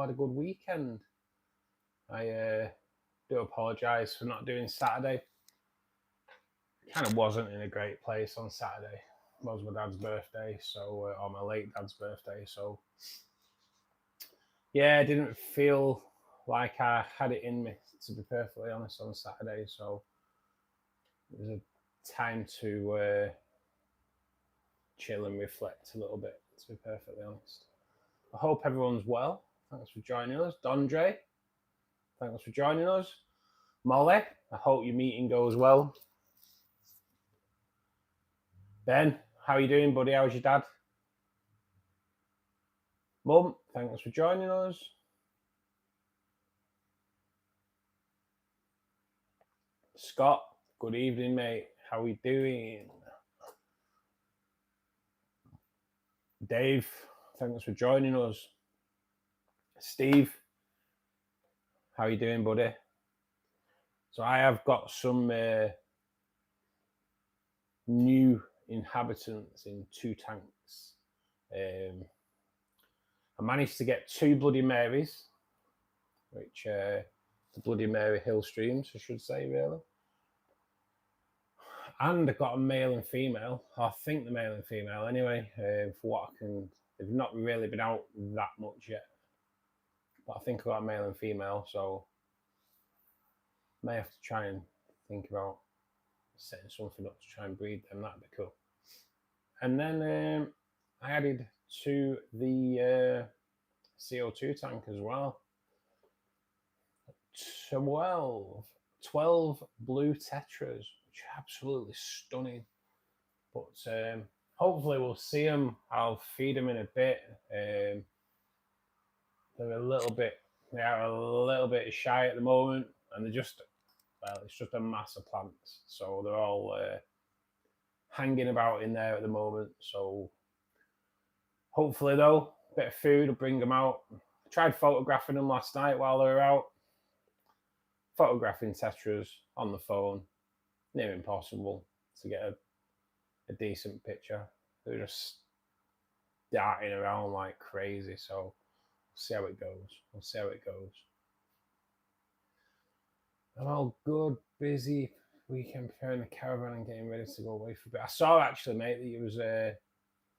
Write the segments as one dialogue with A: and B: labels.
A: had a good weekend. I do apologise for not doing Saturday. Kind of wasn't in a great place on Saturday. It was my dad's birthday, so or my late dad's birthday. So yeah, I didn't feel like I had it in me, to be perfectly honest, on Saturday. So it was a time to chill and reflect a little bit, to be perfectly honest. I hope everyone's well. Thanks for joining us. Dondre, thanks for joining us. Molly, I hope your meeting goes well. Ben, how are you doing, buddy? How's your dad? Mum, thanks for joining us. Scott, good evening, mate. How are you doing? Dave, thanks for joining us. Steve, how are you doing, buddy? So I have got some new inhabitants in 2 tanks. I managed to get 2 Bloody Marys, which the Bloody Mary Hill streams, I should say, really. And I got a male and female. I think the male and female, anyway. For what I can, they've not really been out that much yet, but I think I got a male and female, so may have to try and think about setting something up to try and breed them. That'd be cool. And then I added to the CO2 tank as well 12 blue tetras, which are absolutely stunning. But hopefully we'll see them. I'll feed them in a bit. They are a little bit shy at the moment, and they're just, well, it's just a mass of plants. So they're all hanging about in there at the moment. So hopefully, though, a bit of food will bring them out. I tried photographing them last night while they were out. Photographing tetras on the phone, near impossible to get a decent picture. They're just darting around like crazy. So we'll see how it goes. I'm all good, busy weekend preparing the caravan and getting ready to go away for a bit. I saw actually, mate, that you was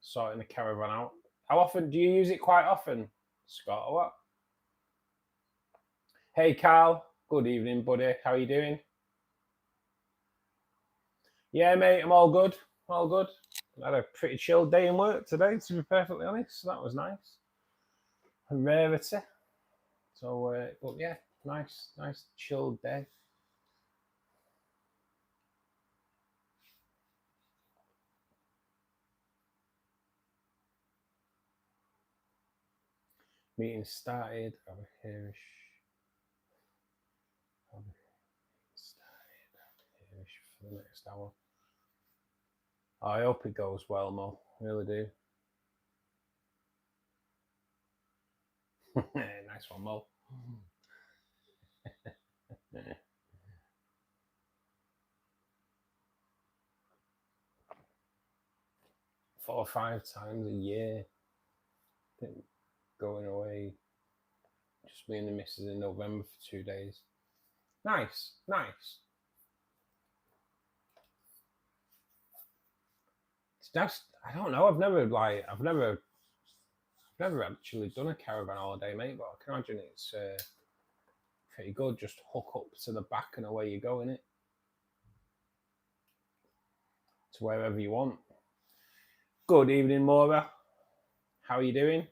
A: sorting the caravan out. How often do you use it? Quite often, Scott, or what? Hey, Carl. Good evening, buddy. How are you doing? Yeah, mate, I'm all good. All good. I had a pretty chilled day in work today, to be perfectly honest. So that was nice. A rarity. So, but yeah, nice chilled day. Meeting started. For the next hour. I hope it goes well, Mo. Really do. Nice one, Mo. 4 or 5 times a year. Going away. Just me and the missus in November for 2 days. Nice. It's just, I don't know. I've never actually done a caravan holiday, mate. But I can imagine it's pretty good. Just hook up to the back and away you go, innit? To wherever you want. Good evening, Maura. How are you doing?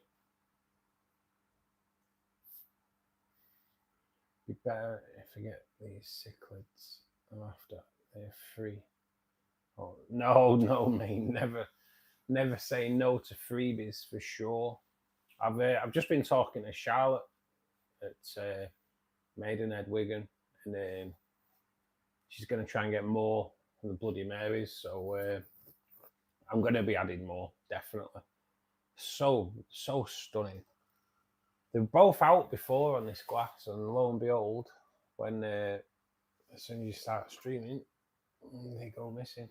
A: Be better if I get these cichlids. I'm after. They're free. Oh no, mate. Never say no to freebies for sure. I've just been talking to Charlotte at Maidenhead, Wigan, and she's going to try and get more of the Bloody Marys. So I'm going to be adding more, definitely. So stunning. They were both out before on this glass, and lo and behold, when as soon as you start streaming, they go missing.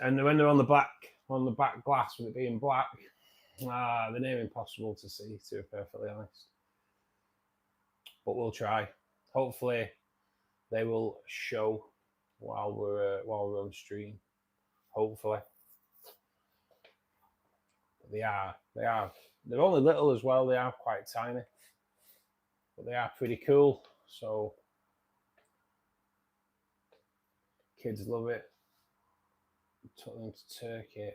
A: And when they're on the back glass, with it being black, They're near impossible to see, to be perfectly honest. But we'll try. Hopefully, they will show while we're on stream. Hopefully, but they are. They're only little as well. They are quite tiny, but they are pretty cool. So kids love it. Took them to Turkey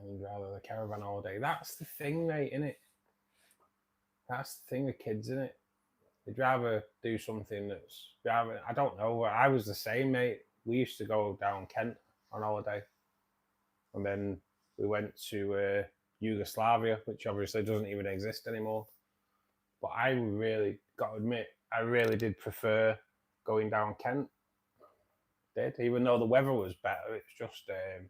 A: and rather the caravan holiday. That's the thing, mate, innit? That's the thing with kids, innit? They'd rather do something that's rather, I don't know. I was the same, mate. We used to go down Kent on holiday, and then we went to Yugoslavia, which obviously doesn't even exist anymore. But I really got to admit, I really did prefer going down Kent. Even though the weather was better, it's just I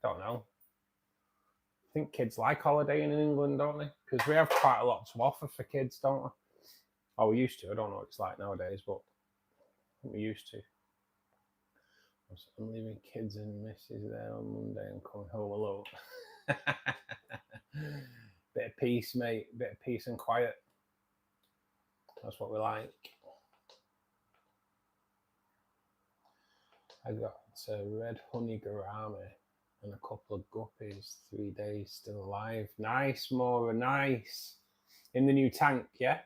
A: don't know. I think kids like holidaying in England, don't they? Because we have quite a lot to offer for kids, don't we? Oh, we used to. I don't know what it's like nowadays, but I think we used to. I'm leaving kids and missus there on Monday and coming home alone. Bit of peace, mate. Bit of peace and quiet. That's what we like. I got a red honey gourami and a couple of guppies. 3 days still alive. Nice, Maura, nice. In the new tank, yeah?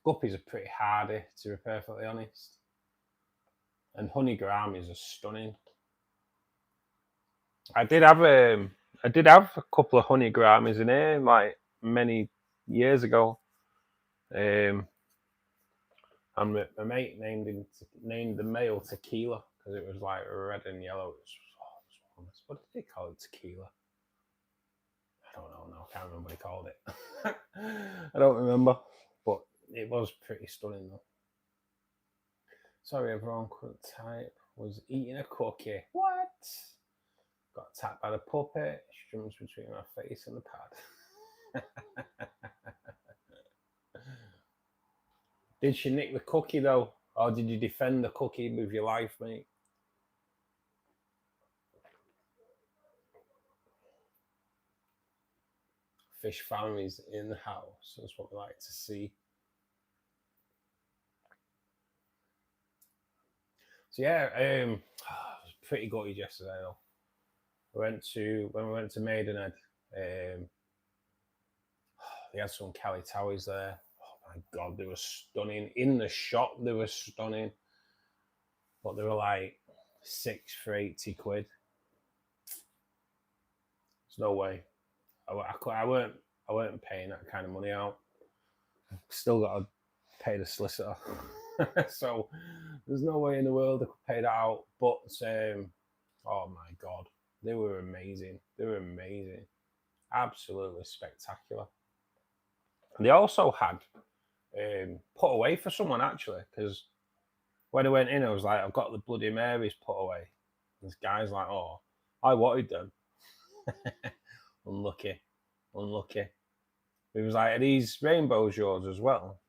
A: Guppies are pretty hardy, to be perfectly honest. And honey gouramis are stunning. I did have a couple of honey gouramis in here like many years ago. And my mate named the male Tequila because it was like red and yellow. What did they call it? Tequila? I don't know now. I can't remember what he called it. I don't remember, but it was pretty stunning though. Sorry, everyone couldn't type. Was eating a cookie. What? Got attacked by the puppet. She jumps between my face and the pad. Did she nick the cookie though? Or did you defend the cookie with your life, mate? Fish families in the house. That's what we like to see. So yeah, I was pretty gutted yesterday though. When we went to Maidenhead, they had some Cali Towers there. Oh my god, they were stunning. In the shop, they were stunning. But they were like 6 for 80 quid. There's no way. I weren't paying that kind of money out. Still got to pay the solicitor. So there's no way in the world I could pay that out. But oh my god, they were amazing. They were amazing. Absolutely spectacular. And they also had put away for someone actually, because when I went in, I was like, I've got the Bloody Marys put away. And this guy's like, oh, I wanted them. Unlucky. He was like, are these rainbows yours as well?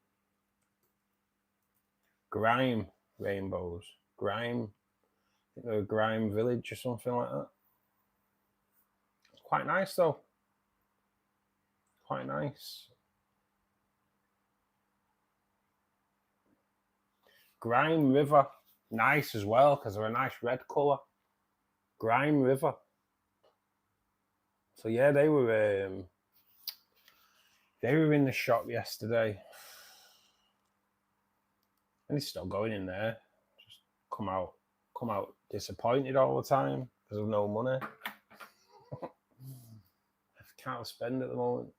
A: Grime rainbows. Grime. I think they're Grime Village or something like that. It's quite nice though. Quite nice. Grime River. Nice as well, because they're a nice red colour. Grime River. So yeah, they were in the shop yesterday. And he's still going in there. Just come out disappointed all the time because of no money. I can't spend at the moment.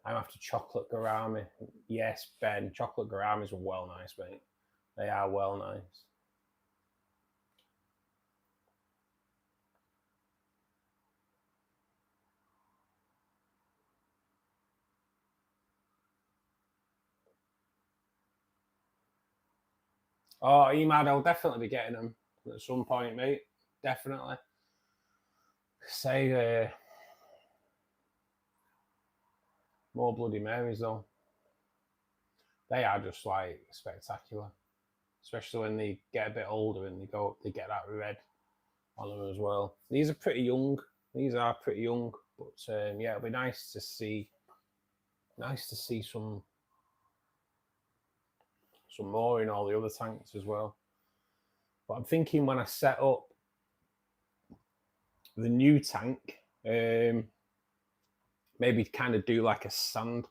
A: I'm after chocolate gourami. Yes, Ben, chocolate gouramis are well nice, mate. They are well nice. Oh, Emad, I'll definitely be getting them at some point, mate. Definitely. Say more Bloody Marys though. They are just like spectacular, especially when they get a bit older and they get that red on them as well. These are pretty young. These are pretty young, but yeah, it'll be nice to see some more in all the other tanks as well. But I'm thinking when I set up the new tank, maybe kind of do like a sand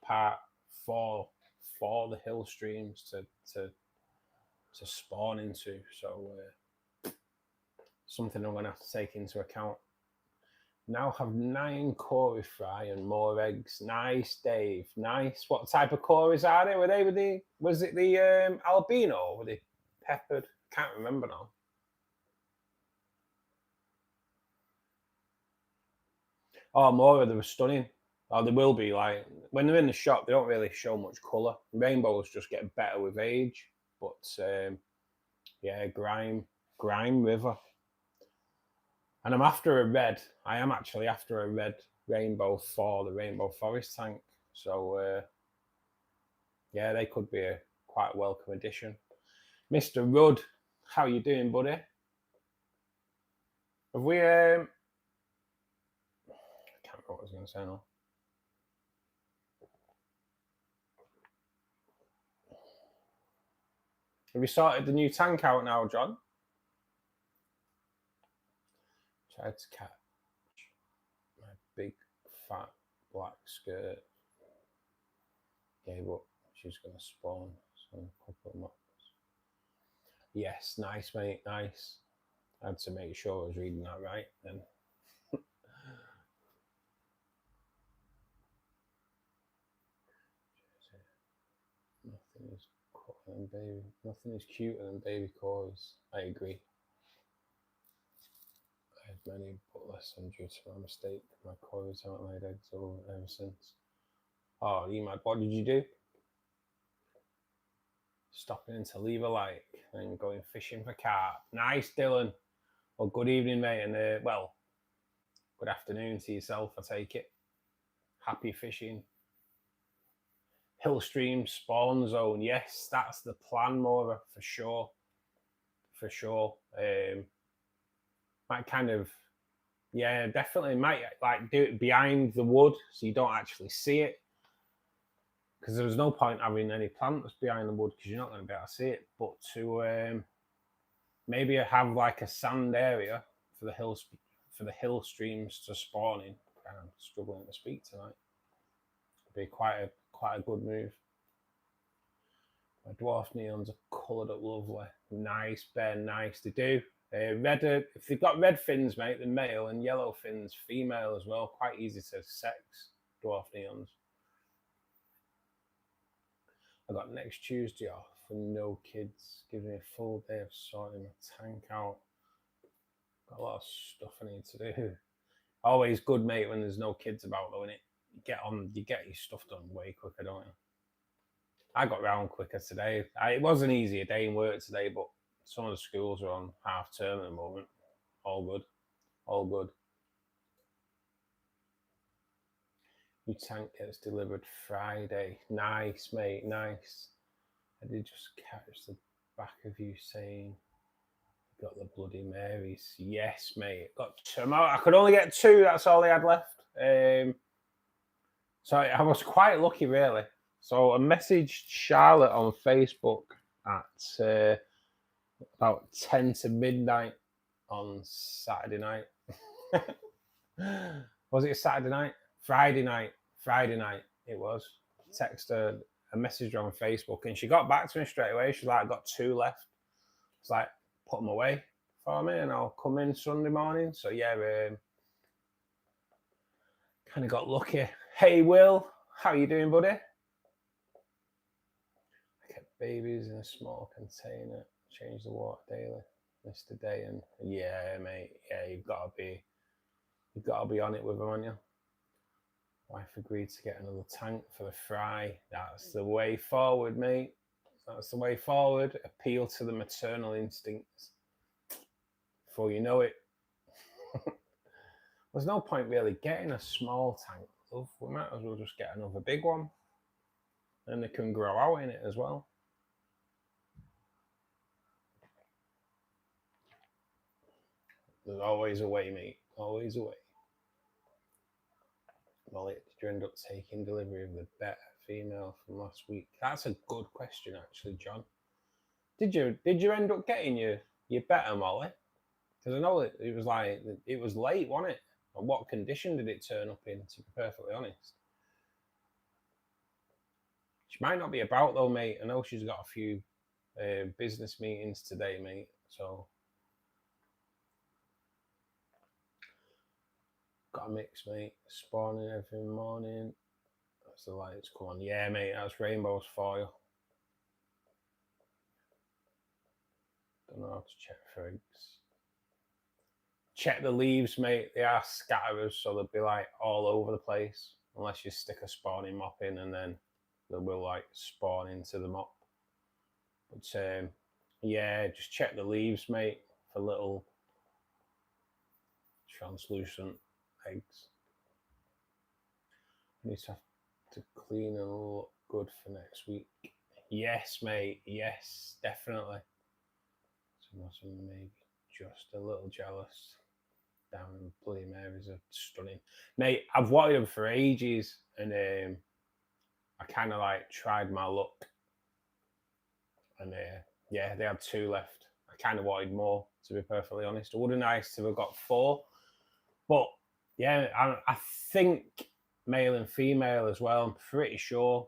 A: part for the hill streams to spawn into. So something I'm going to have to take into account. Now have 9 Cory fry and more eggs. Nice, Dave. Nice. What type of Corys are they? Were they with the? Was it the albino? Were they peppered? Can't remember now. Oh, Mora, they were stunning. Oh, they will be. Like when they're in the shop, they don't really show much colour. Rainbows just get better with age. But yeah, Grime River. And I'm after a red. I am actually after a red rainbow for the Rainbow Forest tank. So yeah, they could be a quite welcome addition. Mr. Rudd, how you doing, buddy? Have we I can't remember what I was going to say now. Have you sorted the new tank out now, John? Tried to catch my big fat black skirt. Gave up. She's going to spawn. So a couple of months. Yes, nice, mate. Nice. I had to make sure I was reading that right then. Nothing is cuter than baby Corys. I agree. I had many, but less on due to my mistake. My Corys haven't laid eggs ever since. Oh, you mad? What did you do? Stopping in to leave a like and going fishing for carp. Nice, Dylan. Well, good evening, mate, and well, good afternoon to yourself. I take it. Happy fishing. Hill stream spawn zone. Yes, that's the plan, Mora, for sure. For sure. Might kind of, yeah, definitely might like do it behind the wood so you don't actually see it. Because there was no point having any plants behind the wood because you're not going to be able to see it. But to maybe have like a sand area for the hill streams to spawn in. I'm struggling to speak tonight. It'd be quite a good move. My dwarf neons are coloured up lovely. Nice, Ben, nice to do. Red, if they've got red fins, mate, they're male, and yellow fins, female as well. Quite easy to sex dwarf neons. I got next Tuesday off for no kids. Give me a full day of sorting my tank out. Got a lot of stuff I need to do. Always good, mate, when there's no kids about, though, innit? You get your stuff done way quicker, don't you? I got round quicker today. It was an easier day in work today, but some of the schools are on half term at the moment. All good. All good. New tank gets delivered Friday. Nice, mate. Nice. I did just catch the back of you saying you got the Bloody Marys. Yes, mate. Got 2. I could only get 2. That's all they had left. So I was quite lucky, really. So I messaged Charlotte on Facebook at about 10 to midnight on Saturday night. Was it a Saturday night? Friday night it was. Text her, I messaged her on Facebook and she got back to me straight away. She's like, I got 2 left. It's like, put them away for me and I'll come in Sunday morning. So yeah, kind of got lucky. Hey Will, how you doing, buddy? I kept babies in a small container, change the water daily. Missed a day and yeah, mate, yeah, you've got to be on it with them, haven't you? Wife agreed to get another tank for the fry. That's the way forward, mate. That's the way forward. Appeal to the maternal instincts. Before you know it. There's no point really getting a small tank, love. We might as well just get another big one. And they can grow out in it as well. There's always a way, mate. always away. Molly, did you end up taking delivery of the betta female from last week? That's a good question, actually, John. Did you end up getting your betta, Molly? Because I know it was like, it was late, wasn't it? And what condition did it turn up in, to be perfectly honest? She might not be about though, mate. I know she's got a few business meetings today, mate. So got a mix, mate. Spawning every morning. That's the lights. Come on, yeah, mate. That's rainbows for you. Don't know how to check for eggs. Check the leaves, mate. They are scatterers, so they'll be like all over the place. Unless you stick a spawning mop in, and then they will like spawn into the mop. But yeah, just check the leaves, mate, for little translucent eggs. Need to have to clean and look good for next week. Yes, mate. Yes, definitely. So maybe just a little jealous. Down in Bloody Marys are stunning, mate. I've wanted them for ages, and I kind of like tried my luck, and yeah, they had 2 left. I kind of wanted more, to be perfectly honest. It would have been nice to have got 4, but yeah, I think male and female as well. I'm pretty sure.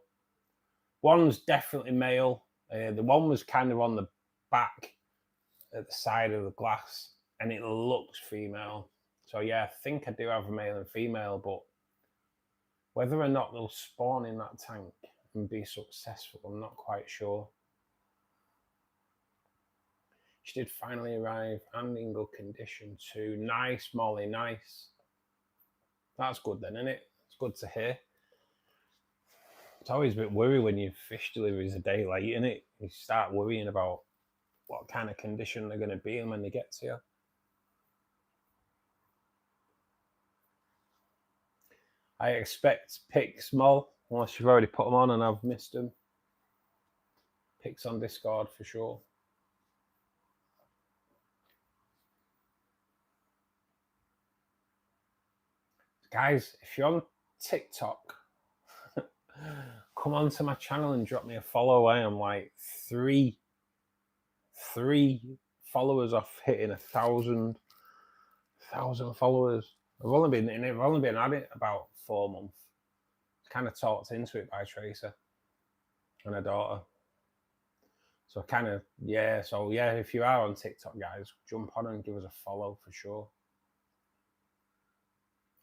A: One's definitely male. The one was kind of on the back at the side of the glass, and it looks female. So yeah, I think I do have a male and female, but whether or not they'll spawn in that tank and be successful, I'm not quite sure. She did finally arrive and in good condition too. Nice, Molly, nice. That's good then, isn't it? It's good to hear. It's always a bit worry when your fish delivery's a day late, isn't it? You start worrying about what kind of condition they're going to be in when they get to you. I expect pics, Mol, unless you've already put them on and I've missed them. Pics on Discord for sure. Guys, if you're on TikTok, come onto my channel and drop me a follow. I am like three followers off hitting 1,000 followers. I've only been at it about 4 months. Kind of talked into it by Tracer and her daughter. So kind of, yeah. So yeah, if you are on TikTok, guys, jump on and give us a follow for sure.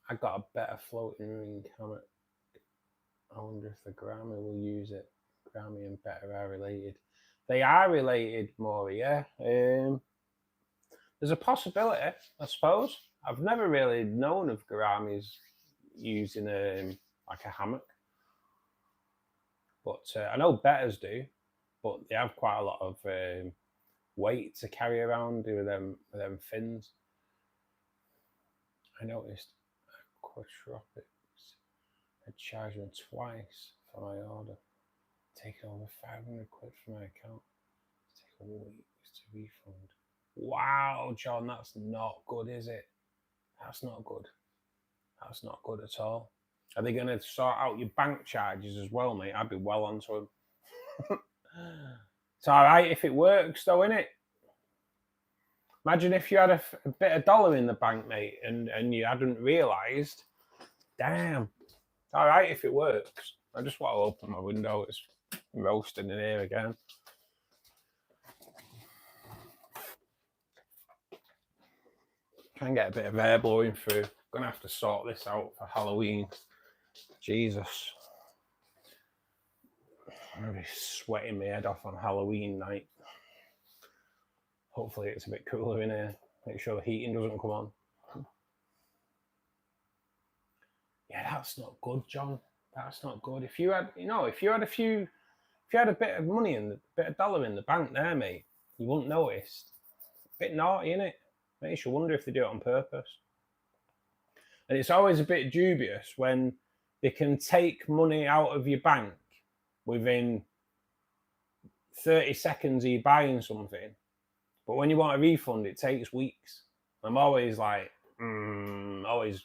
A: I got a better floating ring hammock. I wonder if the Grammy will use it. Grammy and betta are related. They are related, Maury, yeah. There's a possibility, I suppose. I've never really known of Garamis using like a hammock. But I know bettas do, but they have quite a lot of weight to carry around with them fins. I noticed Aquatropics had charged me twice for my order, taking over 500 quid from my account. It's taken weeks to refund. Wow, John, that's not good, is it? That's not good. That's not good at all. Are they going to sort out your bank charges as well, mate? I'd be well onto them. It's all right if it works, though, innit? Imagine if you had a bit of dollar in the bank, mate, and you hadn't realised. Damn. All right if it works. I just want to open my window. It's roasting in here again. Try and get a bit of air blowing through. Gonna have to sort this out for Halloween. Jesus. I'm gonna be sweating my head off on Halloween night. Hopefully it's a bit cooler in here. Make sure the heating doesn't come on. Yeah, that's not good, John. That's not good. If you had, if you had a bit of money and a bit of dollar in the bank there, mate, you wouldn't notice. A bit naughty, innit? Makes you wonder if they do it on purpose. And it's always a bit dubious when they can take money out of your bank within 30 seconds of you buying something. But when you want a refund, it takes weeks. I'm always like, Always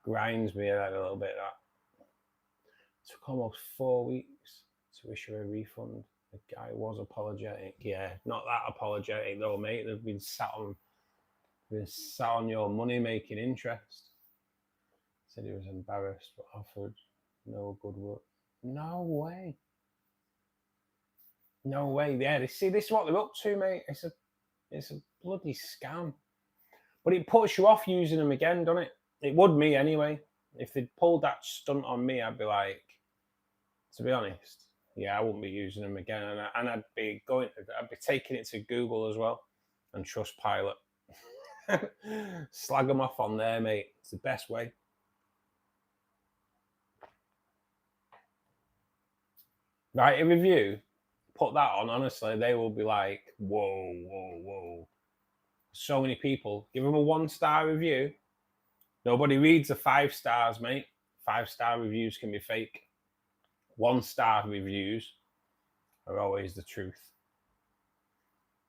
A: grinds me a little bit, that. It took almost 4 weeks to issue a refund. The guy was apologetic. Yeah, not that apologetic though, mate. They've been sat on your money making interest. Said he was embarrassed but offered no good work. No way. No way. Yeah, see, this is what they're up to, mate. It's a bloody scam. But it puts you off using them again, doesn't it? It would me anyway. If they'd pulled that stunt on me, I'd be like, to be honest, yeah, I wouldn't be using them again. And I'd be taking it to Google as well and Trustpilot. Slag them off on there, mate. It's the best way. Write a review, put that on, honestly, they will be like, whoa, whoa, whoa. So many people, give them a 1-star review. Nobody reads the 5 stars, mate. 5-star reviews can be fake. 1-star reviews are always the truth.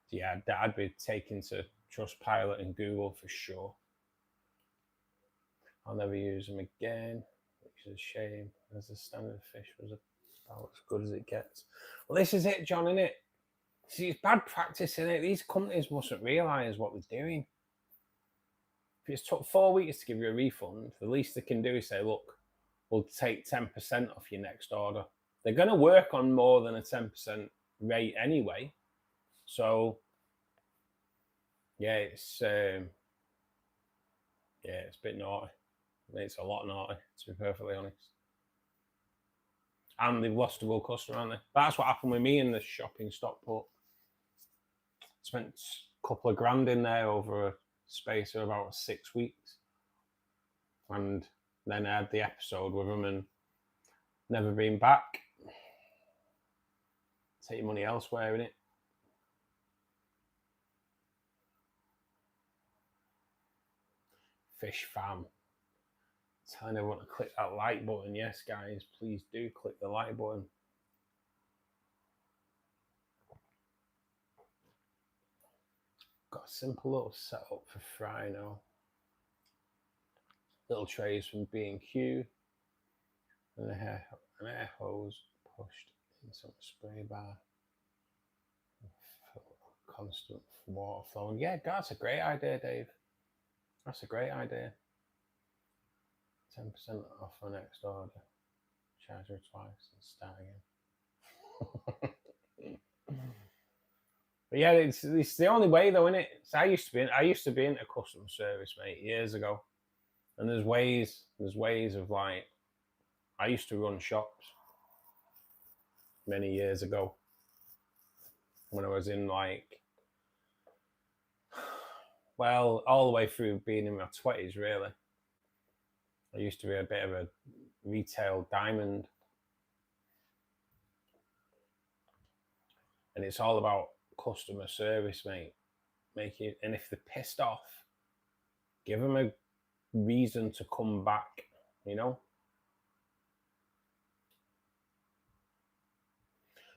A: Yeah, I'd be taken to Trustpilot and Google for sure. I'll never use them again, which is a shame, as the standard fish was about as good as it gets. Well, this is it, John, innit? See, it's bad practice, innit? These companies mustn't realise what they're doing. If it's took 4 weeks to give you a refund, the least they can do is say, look, we'll take 10% off your next order. They're going to work on more than a 10% rate anyway. So, yeah, it's a bit naughty. It's a lot naughty, to be perfectly honest. And they've lost a good customer, haven't they? That's what happened with me in the shop in Stockport. Spent a couple of grand in there over a space of about 6 weeks. And then I had the episode with them and never been back. Take your money elsewhere, innit? Fish farm. Telling everyone to click that like button. Yes, guys, please do click the like button. Got a simple little setup for fry now. Little trays from B&Q and an air hose pushed into a spray bar. Constant water flowing. Yeah, that's a great idea, Dave. That's a great idea. 10% off the next order. Charge her twice and start again. But yeah, it's the only way though, isn't it? So I used to be into customer service, mate, years ago. And there's ways of like, I used to run shops many years ago when I was in like, well, all the way through being in my 20s, really. I used to be a bit of a retail diamond. And it's all about customer service, mate. And if they're pissed off, give them a reason to come back, you know?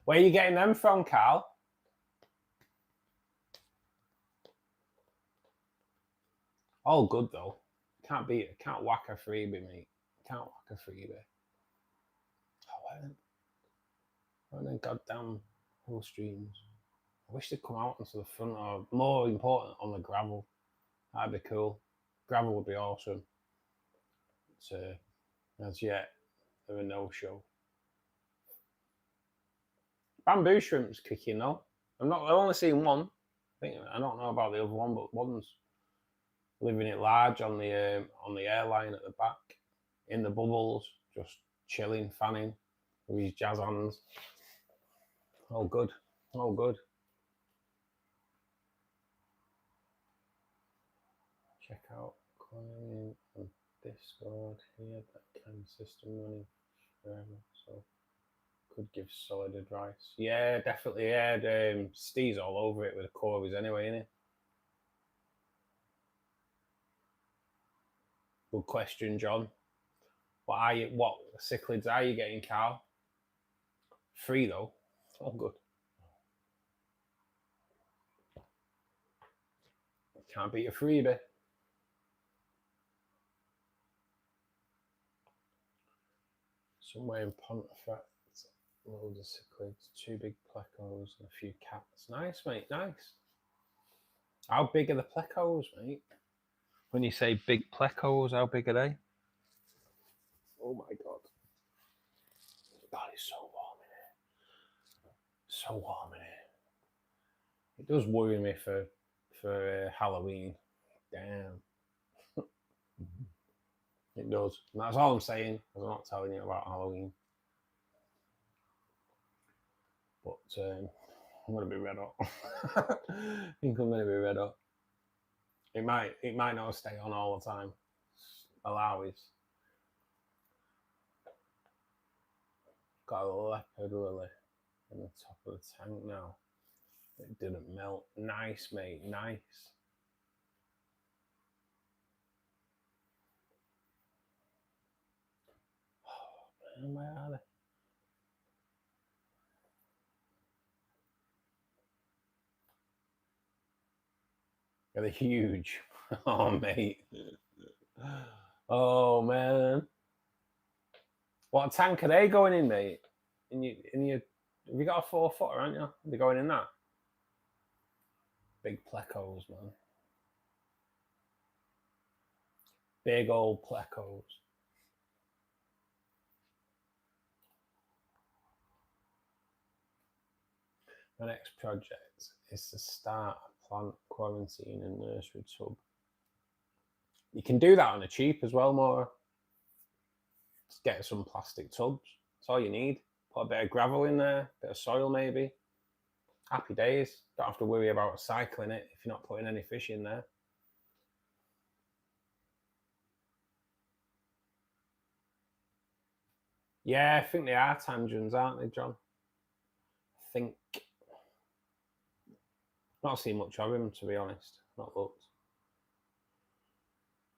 A: Where are you getting them from, Carl? All good though. Can't beat it. Can't whack a freebie, mate. Can't whack a freebie. Oh, where are them goddamn hill streams? I wish they'd come out onto the front, or more important, on the gravel. That'd be cool. Gravel would be awesome. So, as yet, they're a no-show. Bamboo shrimp's kicking though. I've only seen one. I don't know about the other one, but one's living it large on the airline at the back, in the bubbles, just chilling, fanning with his jazz hands. Oh good, oh good. Check out Aquarium on Discord. He had that kind of system running forever, so could give solid advice. Yeah, definitely. Yeah, Steve's all over it with the Corvies anyway, isn't he? Good question, John. What cichlids are you getting, Carl? 3 though. Oh, good. Can't beat a freebie. Somewhere in Pontefract, loads of cichlids, 2 big plecos and a few cats. Nice, mate, nice. How big are the plecos, mate? When you say big plecos, how big are they? Oh my god. God, it's so warm in here. So warm in here. It does worry me for Halloween. Damn. It does. And that's all I'm saying, because I'm not telling you about Halloween. But I'm going to be red hot. I think I'm going to be red hot. It might not stay on all the time. Allow it. Got a leopard lily in the top of the tank now. It didn't melt. Nice, mate. Nice. Oh, man, where are they? They're huge. Oh, mate. Oh, man. What tank are they going in, mate? In your, have you got a 4-footer, haven't you? They're going in that. Big plecos, man. Big old plecos. My next project is to start a plant quarantine and nursery tub. You can do that on a cheap as well, Maura. Just get some plastic tubs. That's all you need. Put a bit of gravel in there, a bit of soil maybe. Happy days. Don't have to worry about cycling it if you're not putting any fish in there. Yeah, I think they are tangents, aren't they, John? I think. Not seen much of him, to be honest. Not looked.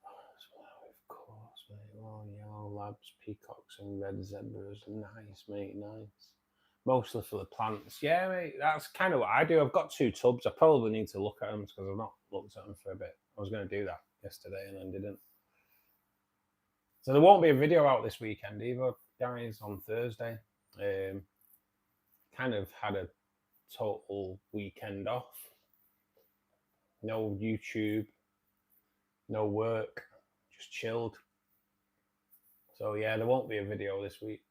A: Of course, mate. Oh, yellow labs, peacocks, and red zebras. Nice, mate. Nice. Mostly for the plants. Yeah, mate. That's kind of what I do. I've got 2 tubs. I probably need to look at them because I've not looked at them for a bit. I was going to do that yesterday and then didn't. So there won't be a video out this weekend either, guys, on Thursday. Kind of had a total weekend off. No YouTube, no work, just chilled. So yeah, there won't be a video this week,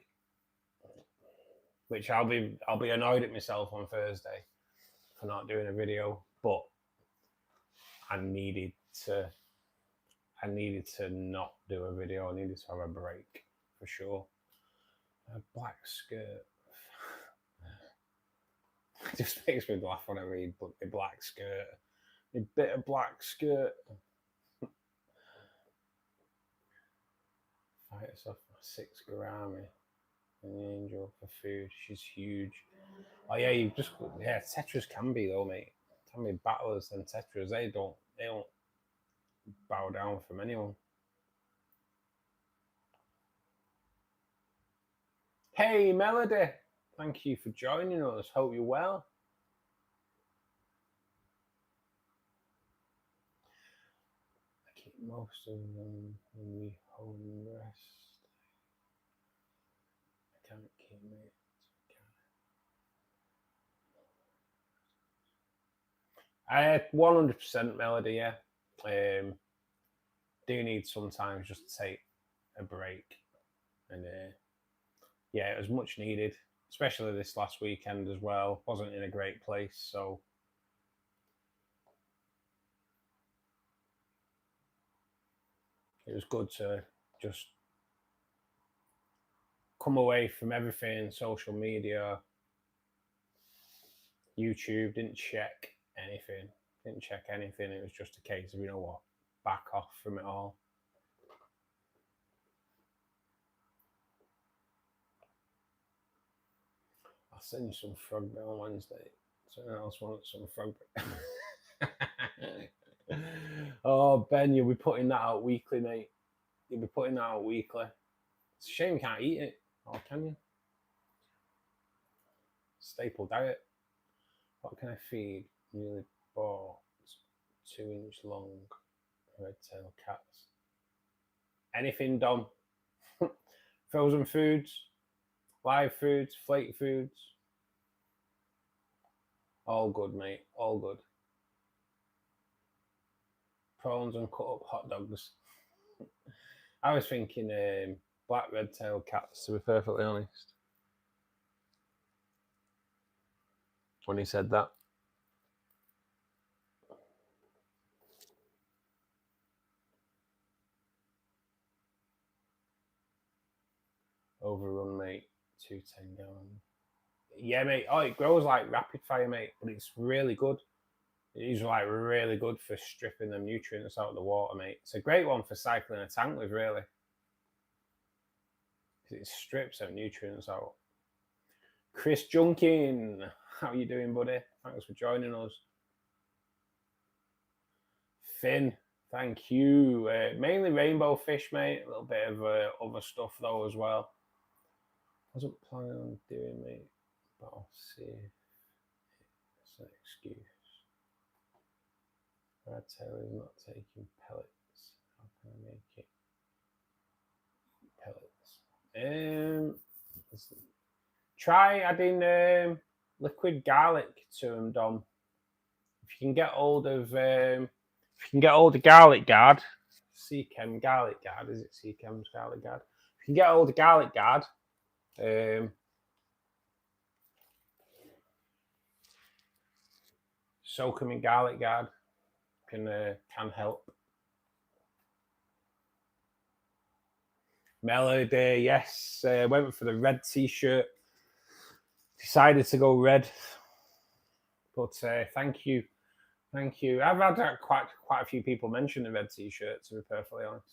A: which I'll be annoyed at myself on Thursday for not doing a video, but I needed to not do a video. I needed to have a break for sure. A black skirt. It just makes me laugh when I read a black skirt. A bit of black skirt. Fight us off 6 Garami and the angel for food. She's huge. Oh yeah, tetras can be though, mate. Can be battlers than tetras. They don't bow down from anyone. Hey Melody, thank you for joining us. Hope you're well. I keep most of them when we home rest. I can't keep it. I had 100% Melody, yeah. Do need sometimes just to take a break, and yeah, it was much needed, especially this last weekend as well. Wasn't in a great place, so it was good to just come away from everything, social media, YouTube. Didn't check anything. It was just a case of, you know what, back off from it all. I'll send you some frog bait on Wednesday. Someone else wants some frog bait. Oh, Ben, you'll be putting that out weekly, mate. You'll be putting that out weekly. It's a shame you can't eat it. Or can you? Staple diet. What can I feed? Newly bought 2-inch long red tail cats. Anything, Dom. Frozen foods, live foods, flake foods. All good, mate. All good. Prawns and cut up hot dogs. I was thinking black red-tailed cats, to be perfectly honest, when he said that. Overrun, mate. 210 gallon. Yeah, mate. Oh, it grows like rapid fire, mate, but it's really good. It's like really good for stripping the nutrients out of the water, mate. It's a great one for cycling a tank with, really. It strips the nutrients out. Chris Junkin, how you doing, buddy? Thanks for joining us. Finn, thank you. Mainly rainbow fish, mate. A little bit of other stuff though as well. Wasn't planning on doing, mate, but I'll see if it's an excuse. Red tail is not taking pellets. How can I make it pellets? Try adding liquid garlic to them, Dom. If you can get hold of garlic guard, Seachem garlic guard, is it Seachem's garlic guard? If you can get hold of garlic guard, soak them in garlic guard can help. Melody, yes, went for the red t-shirt. Decided to go red, but thank you. I've had quite a few people mention the red t-shirt, to be perfectly honest.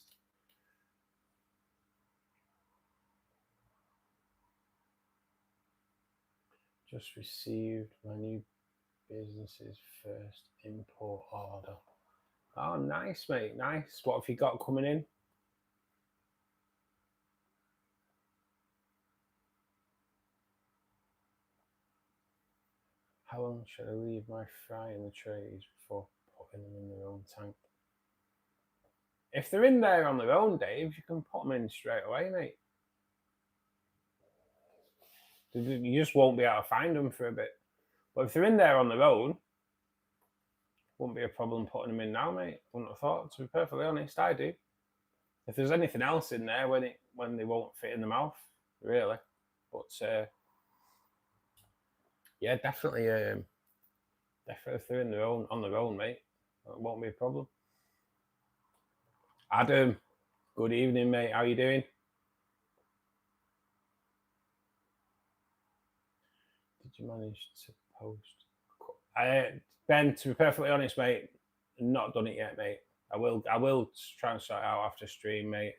A: Just received my new business's first import order. Oh, nice, mate, nice. What have you got coming in? How long should I leave my fry in the trays before putting them in their own tank? If they're in there on their own, Dave, you can put them in straight away, mate. You just won't be able to find them for a bit. But if they're in there on their own, wouldn't be a problem putting them in now, mate. Wouldn't have thought, to be perfectly honest. I do. If there's anything else in there when they won't fit in the mouth, really. But yeah, definitely if they're on their own, mate, it won't be a problem. Adam, good evening, mate. How you doing? Did you manage to post? Ben, to be perfectly honest, mate, not done it yet, mate. I will try and sort it out after stream, mate.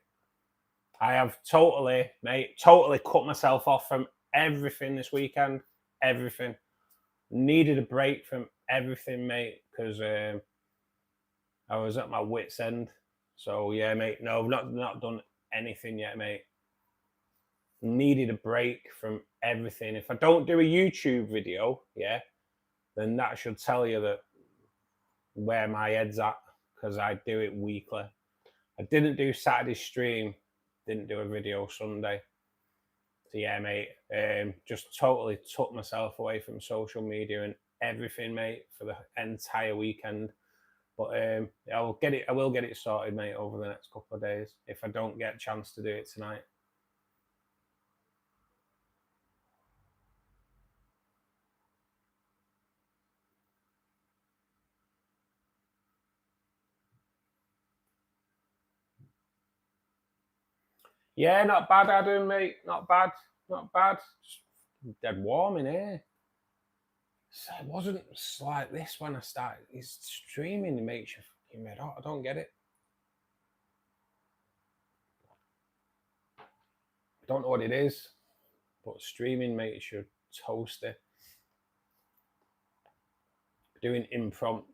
A: I have totally cut myself off from everything this weekend. Everything. Needed a break from everything, mate, because I was at my wit's end. So yeah, mate. No, I've not done anything yet, mate. Needed a break from everything. If I don't do a YouTube video, yeah, then that should tell you that where my head's at, because I do it weekly. I didn't do Saturday stream, didn't do a video Sunday. So yeah, mate, just totally took myself away from social media and everything, mate, for the entire weekend. But I will get it sorted, mate, over the next couple of days if I don't get a chance to do it tonight. Yeah, not bad, Adam, mate. Not bad. Just dead warm in here. So it wasn't like this when I started. It's streaming that makes you fucking red hot. I don't get it. I don't know what it is, but streaming makes you toasty. Doing impromptu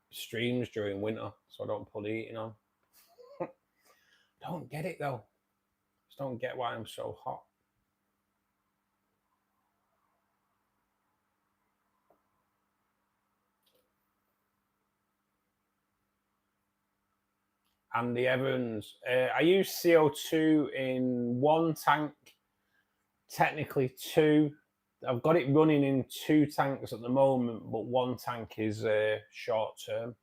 A: streams during winter, so I don't put the heating on. I don't get it though. Just don't get why I'm so hot. Andy Evans. I use CO2 in one tank, technically two. I've got it running in 2 tanks at the moment, but one tank is short term,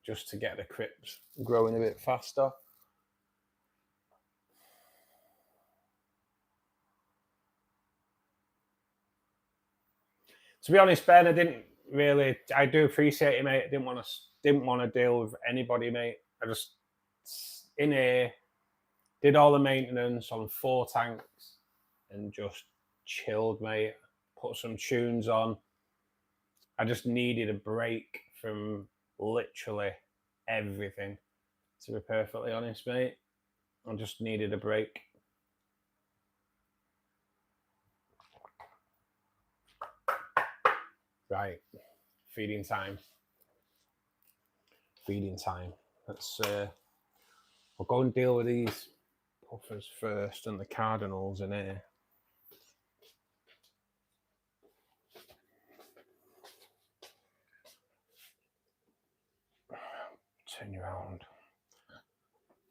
A: just to get the crypts growing a bit faster. To be honest, Ben, I do appreciate it, mate. I didn't want to deal with anybody, mate. I just in here did all the maintenance on 4 tanks and just chilled, mate. Put some tunes on. I just needed a break from literally everything, to be perfectly honest, mate. I just needed a break. Right, feeding time. Feeding time. Let's we'll go and deal with these puffers first and the cardinals in here. Turn you around.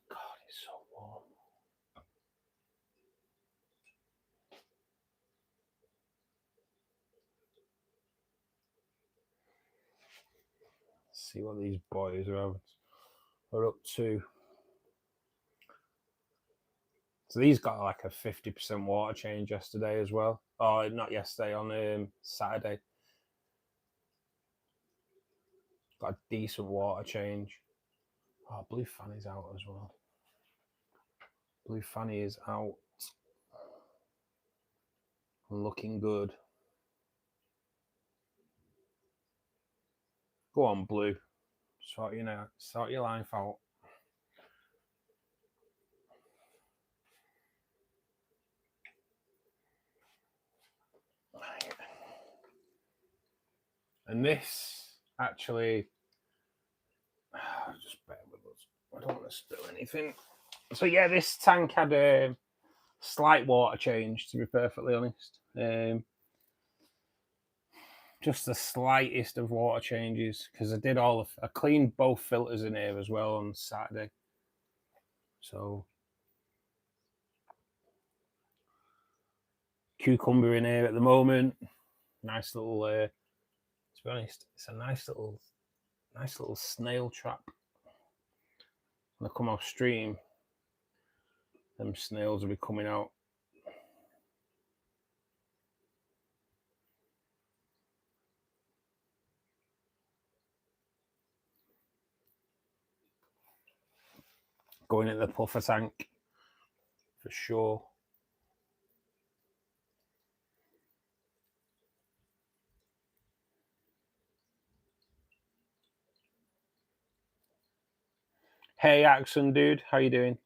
A: God, it's so warm. Let's see what these boys are up to. So these got like a 50% water change yesterday as well. Oh, not yesterday, on Saturday. Got a decent water change. Oh, Blue Fanny's out as well. Blue Fanny is out. Looking good. Go on, Blue. Sort your life out. And this actually, just bear with us. I don't want to spill anything. So yeah, this tank had a slight water change, to be perfectly honest. Just the slightest of water changes, because I cleaned both filters in here as well on Saturday. So cucumber in here at the moment. Nice little, to be honest, it's a nice little snail trap. When I come off stream, them snails will be coming out. Going in the puffer tank for sure. Hey, Axon, dude, how you doing?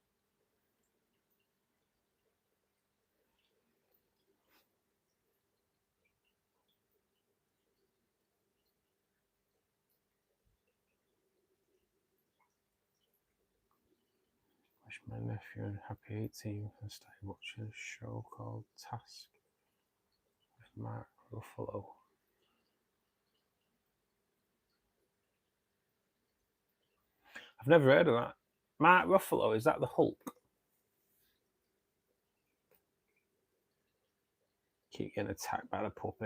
A: Wish my nephew and happy 18 and started watching a show called Task with Mark Ruffalo. I've never heard of that. Mark Ruffalo, is that the Hulk? Keep getting attacked by the puppy.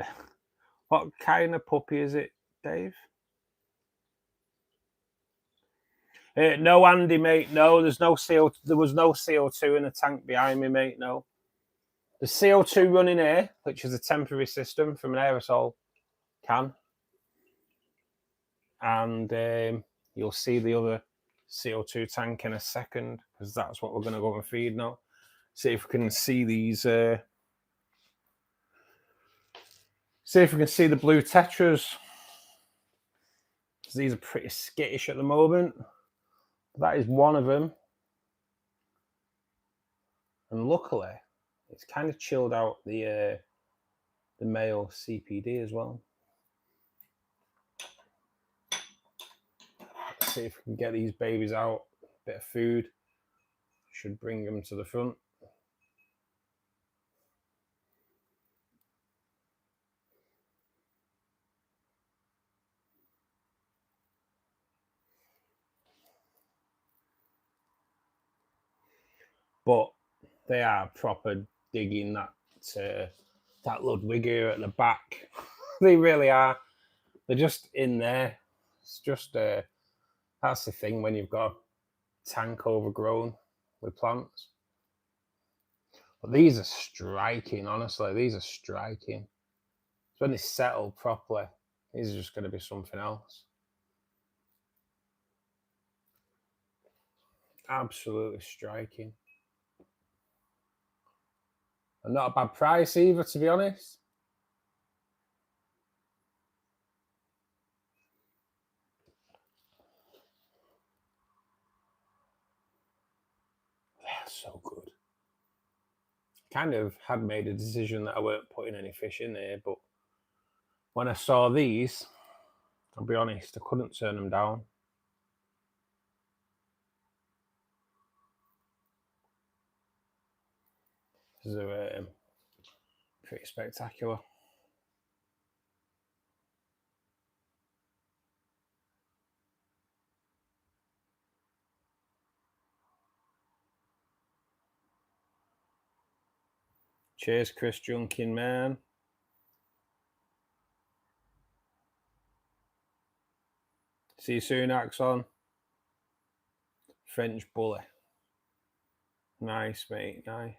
A: What kind of puppy is it, Dave? No, Andy, mate. No, there was no CO2 in the tank behind me, mate. No. The CO2 running here, which is a temporary system from an aerosol can. And you'll see the other CO2 tank in a second, because that's what we're going to go and feed now. See if we can see these. See if we can see the blue tetras. These are pretty skittish at the moment. That is one of them. And luckily, it's kind of chilled out the male CPD as well. Let's see if we can get these babies out. A bit of food should bring them to the front. but they are proper digging that Ludwigia at the back. They really are. They're just in there. It's just that's the thing when you've got a tank overgrown with plants. But these are striking, honestly. These are striking. So when they settle properly, these are just going to be something else. Absolutely striking. And not a bad price either, to be honest. They're so good. Kind of had made a decision that I weren't putting any fish in there, but when I saw these, I'll be honest, I couldn't turn them down. These are pretty spectacular. Cheers, Chris Junkin, man. See you soon, Axon. French bully. Nice, mate, nice.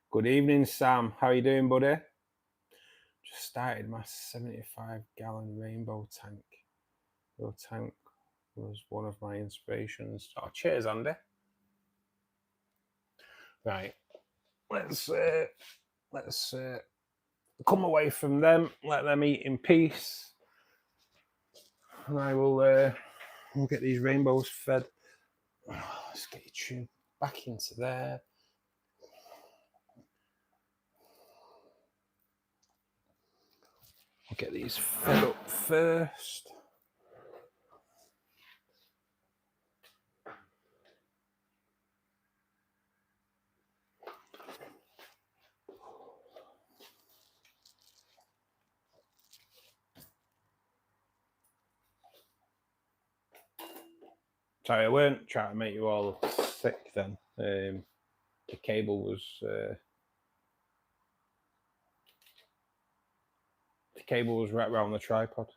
A: Good evening, Sam. How you doing, buddy? Just started my 75-gallon rainbow tank. Your tank was one of my inspirations. Oh, cheers, Andy. Right, let's come away from them. Let them eat in peace, and I will we'll get these rainbows fed. Let's get your tube back into there. I'll get these fed up first. Sorry, I weren't trying to make you all sick then. The cable was wrapped around the tripod.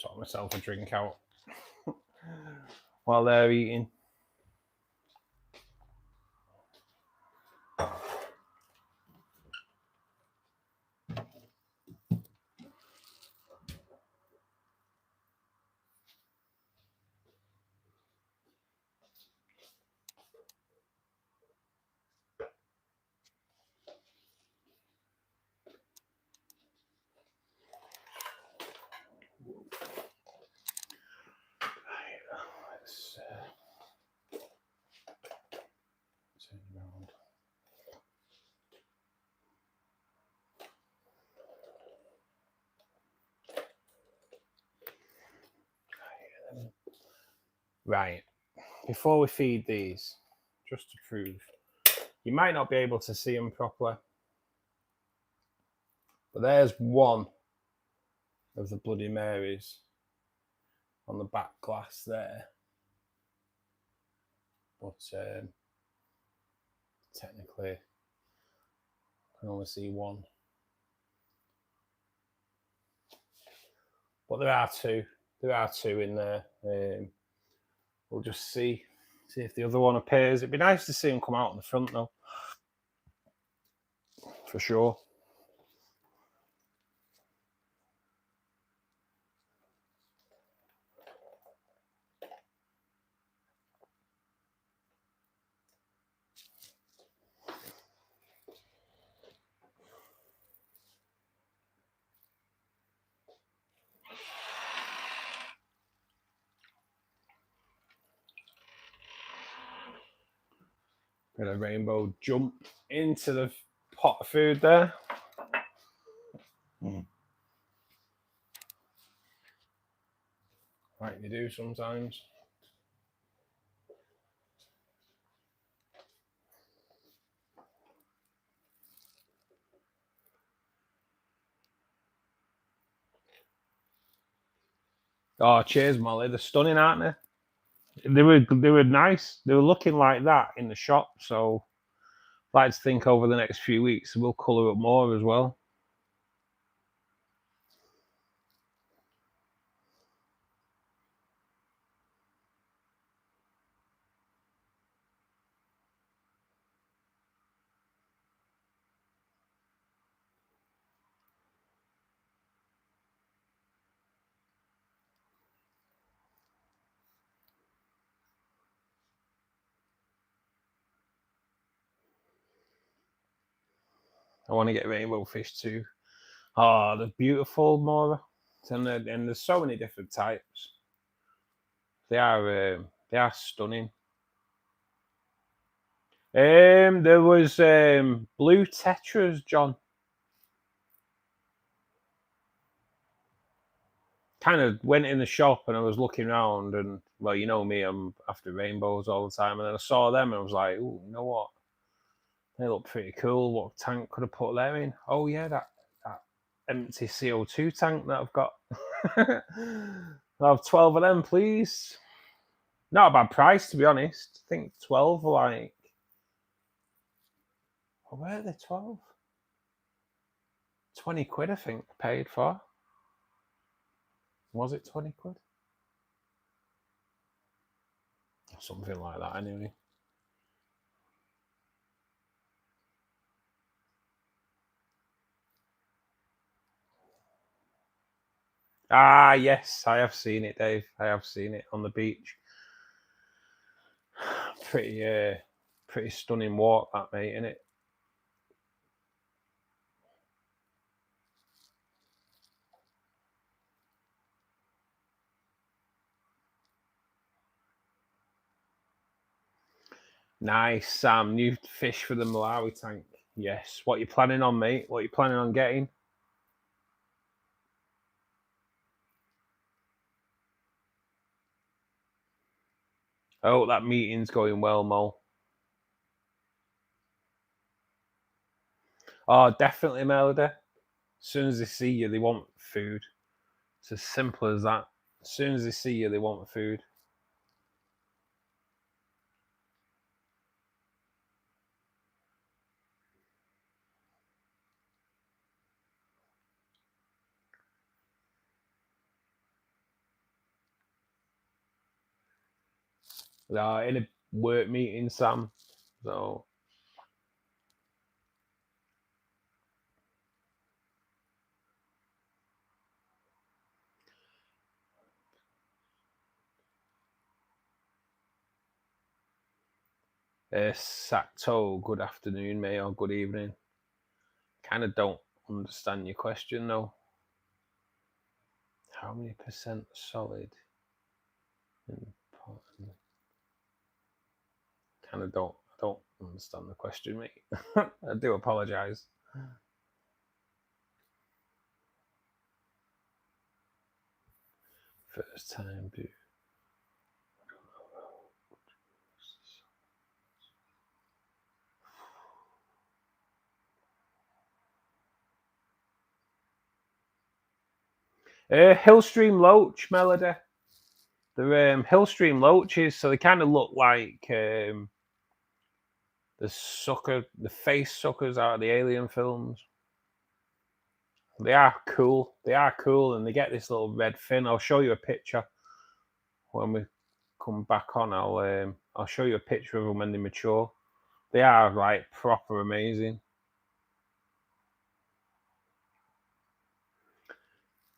A: Sort myself a drink out while they're eating. Right, before we feed these, just to prove, you might not be able to see them properly, but there's one of the Bloody Marys on the back glass there. But technically, I can only see one. But there are two. There are two in there. We'll just see if the other one appears. It'd be nice to see them come out on the front though, for sure. Got a rainbow jump into the pot of food there. Like you do sometimes. Oh, cheers, Molly. They're stunning, aren't they? They were nice. They were looking like that in the shop. So I'd like to think over the next few weeks we'll colour up more as well. I want to get rainbow fish too. Oh, they're beautiful, Maura. And there's so many different types. They are stunning. There was blue tetras, John. Kind of went in the shop and I was looking around and, well, you know me, I'm after rainbows all the time. And then I saw them and I was like, oh, you know what? They look pretty cool. What tank could I put there in? Oh yeah, that empty CO2 tank that I've got. I'll have 12 of them, please. Not a bad price, to be honest. I think 12 are like... Oh, where are they 12? 20 quid, I think, paid for. Was it 20 quid? Something like that, anyway. Ah, yes, I have seen it, Dave. I have seen it on the beach. Pretty stunning walk, that, mate, isn't it? Nice, Sam. New fish for the Malawi tank. Yes. What you planning on, mate? What you planning on getting? Oh, that meeting's going well, Mo. Oh, definitely, Melody. As soon as they see you, they want food. It's as simple as that. As soon as they see you, they want food. In a work meeting, Sam. So Sacto, good afternoon, mate, or good evening. Kind of don't understand your question though. How many percent solid? Kind of don't understand the question, mate. I do apologise. First time, dude. Hillstream loach, Melody. They're Hillstream loaches, so they kind of look like the face suckers out of the Alien films. They are cool. They are cool, and they get this little red fin. I'll show you a picture when we come back on. I'll show you a picture of them when they mature. They are like proper amazing.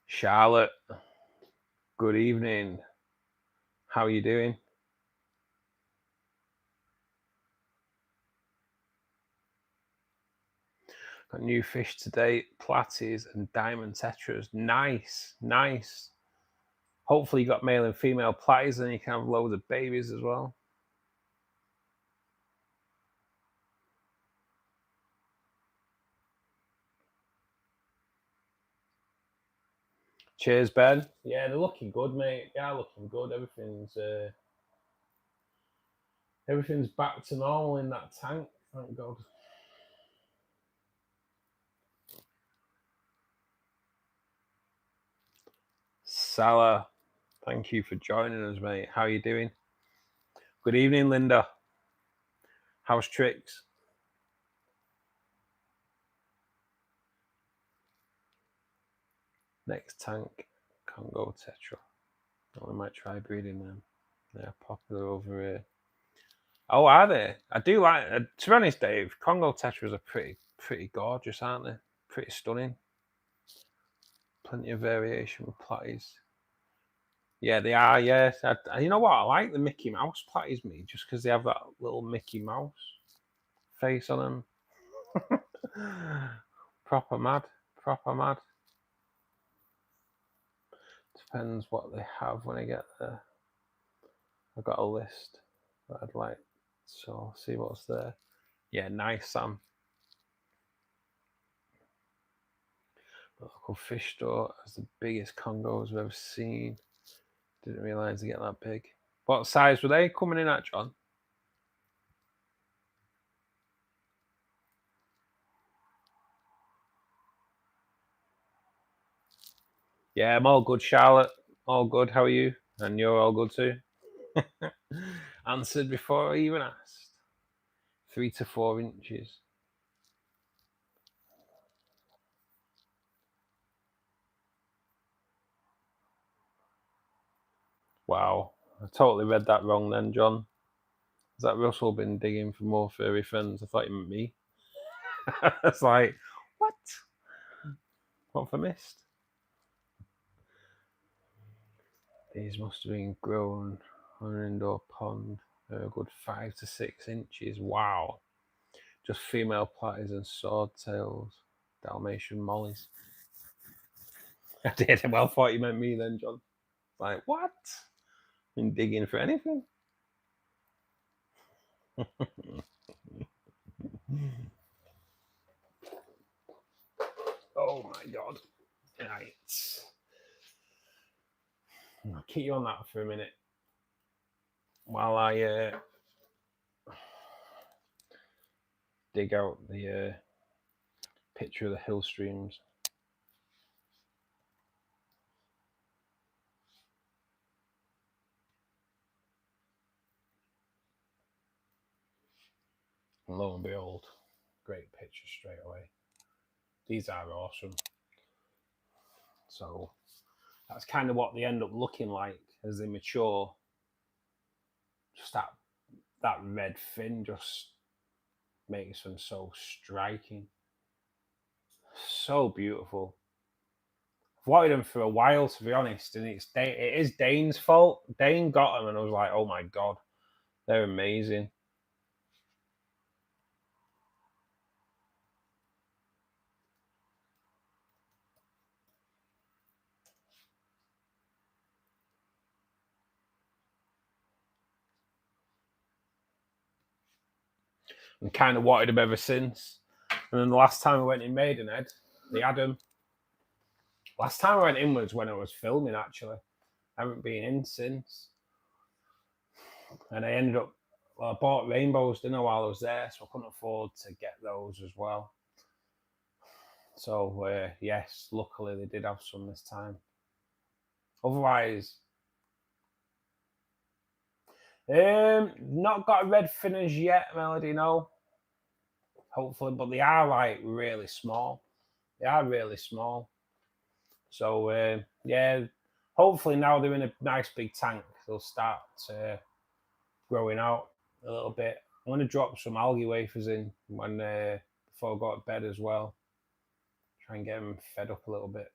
A: Charlotte, good evening. How are you doing? Got new fish today, platies and diamond tetras. Nice, nice. Hopefully you got male and female platies, and you can have loads of babies as well. Cheers, Ben. Yeah, they're looking good, mate. They are looking good. Everything's back to normal in that tank. Thank God. Salah, thank you for joining us, mate. How are you doing? Good evening, Linda. How's tricks? Next tank, Congo Tetra. Oh, we might try breeding them. They're popular over here. Oh, are they? I do like. To be honest, Dave, Congo Tetras are pretty gorgeous, aren't they? Pretty stunning. Plenty of variation with platies. Yeah, they are. Yes, you know what? I like the Mickey Mouse platies, me, just because they have that little Mickey Mouse face on them. Proper mad. Proper mad. Depends what they have when I get there. I've got a list that I'd like, so I'll see what's there. Yeah, nice, Sam. The local fish store has the biggest Congos I've ever seen. Didn't realise they get that big. What size were they coming in at, John? Yeah, I'm all good, Charlotte. All good. How are you? And you're all good too? Answered before I even asked. 3 to 4 inches. Wow. I totally read that wrong then, John. Has that Russell been digging for more furry friends? I thought you meant me. It's like, what? What have I missed? These must have been grown on an indoor pond. They're a good 5 to 6 inches. Wow. Just female platies and swordtails. Dalmatian mollies. I did. Well, thought you meant me then, John. Like, what? Been digging for anything? Oh my God. Right. I'll keep you on that for a minute while I dig out the picture of the hill streams. And lo and behold, great picture straight away. These are awesome. So that's kind of what they end up looking like as they mature. Just that red fin just makes them so striking. So beautiful. I've wanted them for a while, to be honest, and it is Dane's fault. Dane got them, and I was like, oh my God, they're amazing. And kind of wanted them ever since. And then the last time I went in Maidenhead, they had them. Last time I went in was when I was filming, actually. I haven't been in since. And I ended up, I bought rainbows, didn't I, while I was there, so I couldn't afford to get those as well. So, yes, luckily they did have some this time. Otherwise, not got red finners yet, Melody, no. Hopefully, but they are like really small. They are really small. So yeah, hopefully now they're in a nice big tank, they'll start growing out a little bit. I'm going to drop some algae wafers in when before I go to bed as well. Try and get them fed up a little bit.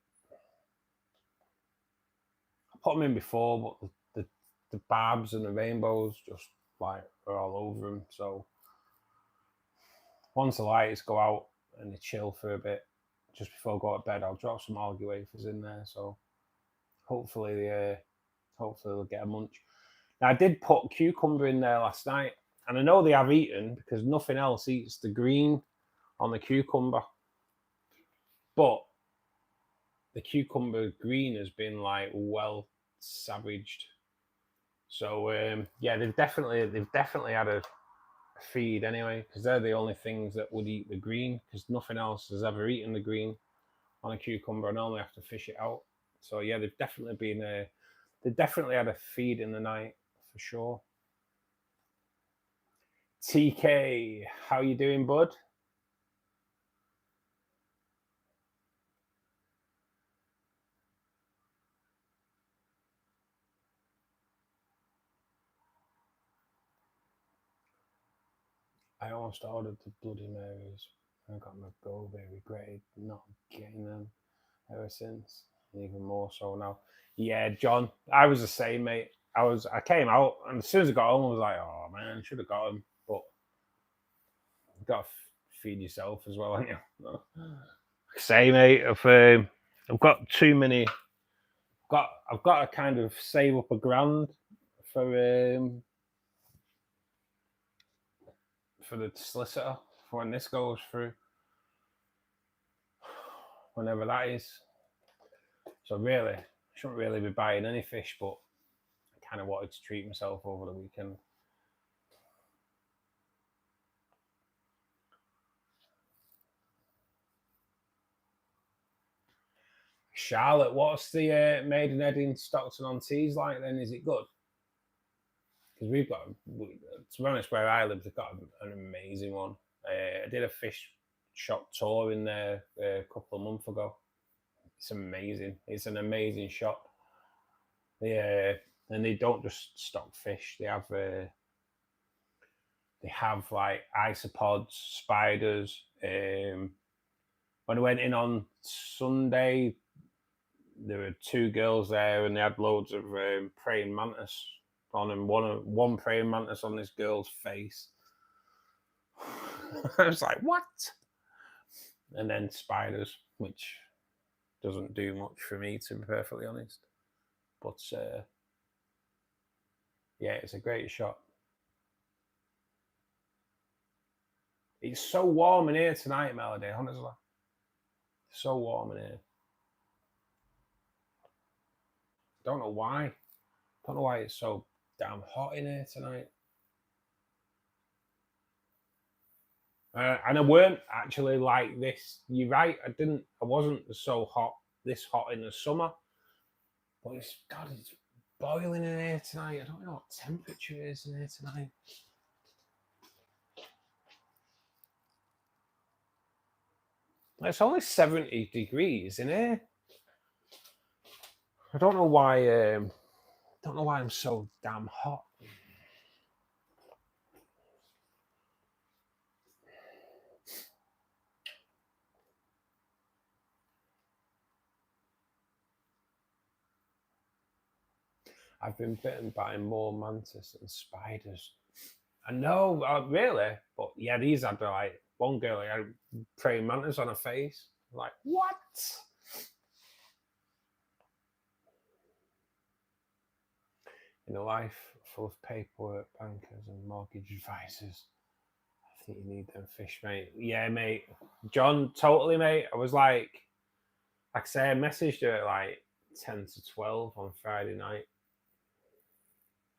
A: I put them in before, but the barbs and the rainbows just like are all over them. So once the lights go out and they chill for a bit, just before I go to bed, I'll drop some algae wafers in there. So hopefully they'll get a munch. Now, I did put cucumber in there last night, and I know they have eaten because nothing else eats the green on the cucumber. But the cucumber green has been like well savaged. So yeah, they've definitely had a feed anyway, because they're the only things that would eat the green, because nothing else has ever eaten the green on a cucumber. I normally have to fish it out. So yeah, they've definitely had a feed in the night for sure. TK, how you doing, bud? I almost ordered the Bloody Marys. I got my Gobe, regretted not getting them ever since. Even more so now. Yeah, John, I was the same, mate. I came out, and as soon as I got home, I was like, oh man, should have got them. But you got to feed yourself as well, haven't you? Say, mate, I've got too many. I've got to kind of save up $1,000 for the solicitor for when this goes through, whenever that is. So really, I shouldn't really be buying any fish, but I kind of wanted to treat myself over the weekend. Charlotte, what's the Maidenhead in Stockton-on-Tees like then? Is it good? Because to be honest, where I live, they've got an amazing one. I did a fish shop tour in there a couple of months ago. It's amazing. It's an amazing shop. And they don't just stock fish. They have like isopods, spiders. When I went in on Sunday, there were 2 girls there, and they had loads of praying mantis on, and one praying mantis on this girl's face. I was like, what? And then spiders, which doesn't do much for me, to be perfectly honest. But yeah, it's a great shot. It's so warm in here tonight, Melody, honestly. So warm in here. Don't know why. Don't know why it's so damn hot in here tonight. And I weren't actually like this. You're right. I wasn't this hot in the summer. But it's boiling in here tonight. I don't know what temperature it is in here tonight. It's only 70 degrees in here. I don't know why. I'm so damn hot. I've been bitten by more mantis than spiders. I know, really, but yeah, these had like one girl had praying mantis on her face. Like, what? In a life full of paperwork, bankers, and mortgage advisors, I think you need them fish, mate. Yeah, mate. John, totally, mate. I was like I say, I messaged her at like 10 to 12 on Friday night,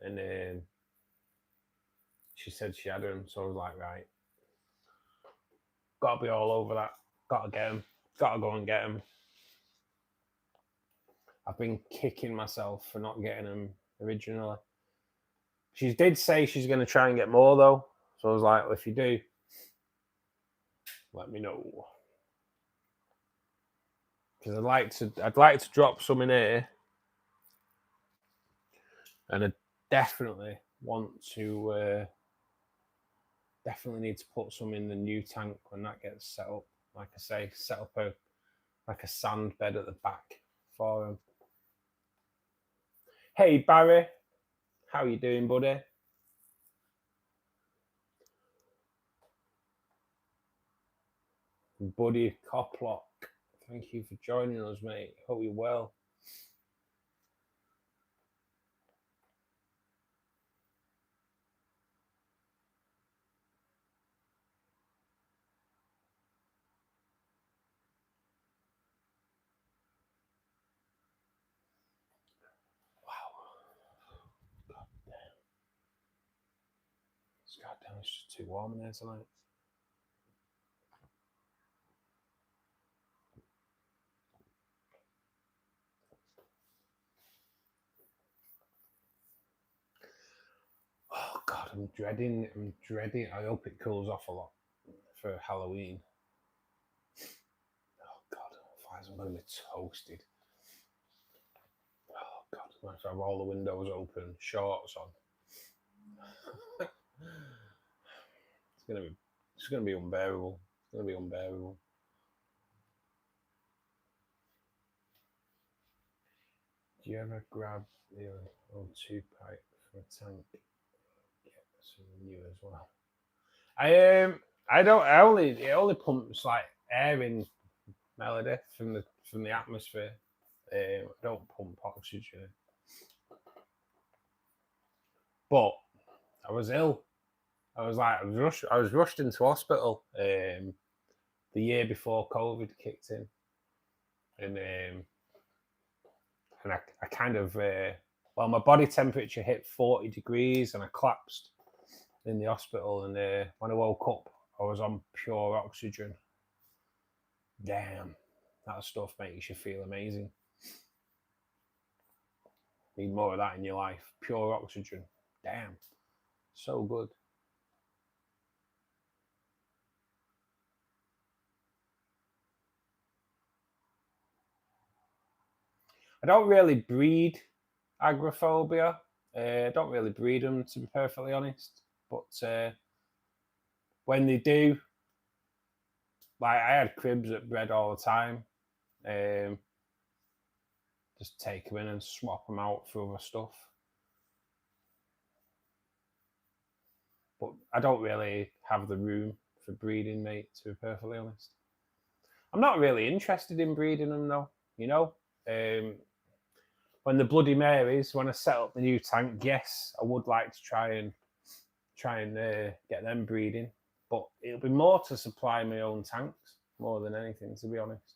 A: and she said she had them, so I was like, right, gotta be all over that. Gotta get them. Gotta go and get them. I've been kicking myself for not getting them originally. She did say she's going to try and get more though, so I was like, well, if you do, let me know, because I'd like to drop some in here, and I definitely want to definitely need to put some in the new tank when that gets set up. Like I say, set up a sand bed at the back for him. Hey Barry, how you doing, buddy? Buddy Coplock, thank you for joining us, mate. Hope you're well. God damn, it's just too warm in there tonight. Oh God, I'm dreading. I hope it cools off a lot for Halloween. Oh God, otherwise I'm going to be toasted. Oh God, I'm going to have all the windows open, shorts on. It's going to be unbearable. It's going to be unbearable. Do you ever grab the O2 pipe from a tank? Get some new as well. I don't. It only pumps like air in, Melody, from the atmosphere. I don't pump oxygen. But I was ill. I was rushed into hospital the year before COVID kicked in, and I kind of my body temperature hit 40 degrees, and I collapsed in the hospital. And when I woke up, I was on pure oxygen. Damn, that stuff makes you feel amazing. Need more of that in your life. Pure oxygen. Damn, so good. I don't really breed agoraphobia. I don't really breed them, to be perfectly honest. But when they do, like I had cribs that bred all the time. Just take them in and swap them out for other stuff. But I don't really have the room for breeding, mate, to be perfectly honest. I'm not really interested in breeding them, though. You know, when the Bloody Marys, when I set up the new tank, yes, I would like to try and get them breeding, but it'll be more to supply my own tanks more than anything, to be honest.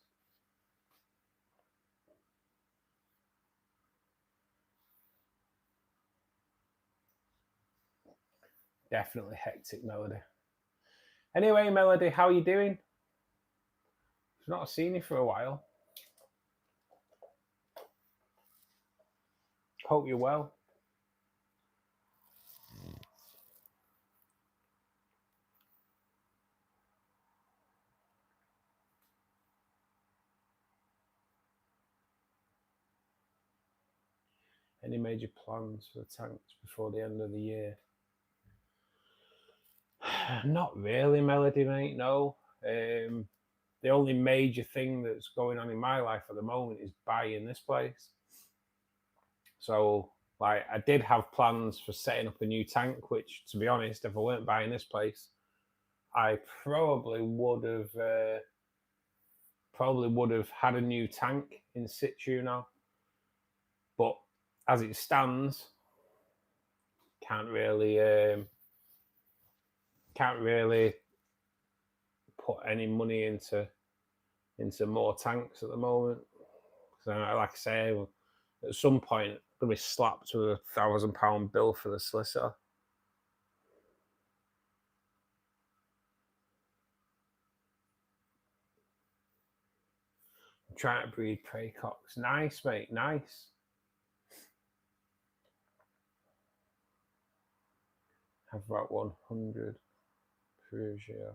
A: Definitely hectic, Melody. Anyway, Melody, how are you doing? I've not seen you for a while. Hope you're well. Any major plans for the tanks before the end of the year? Not really, Melody, mate. No. The only major thing that's going on in my life at the moment is buying this place. So, like, I did have plans for setting up a new tank, which, to be honest, if I weren't buying this place, I probably would have had a new tank in situ now. But as it stands, can't really put any money into more tanks at the moment. So, like I say, at some point, I'm gonna be slapped with £1,000 bill for the solicitor. I'm trying to breed prey cocks. Nice, mate. Nice. Have about 100 Perugio.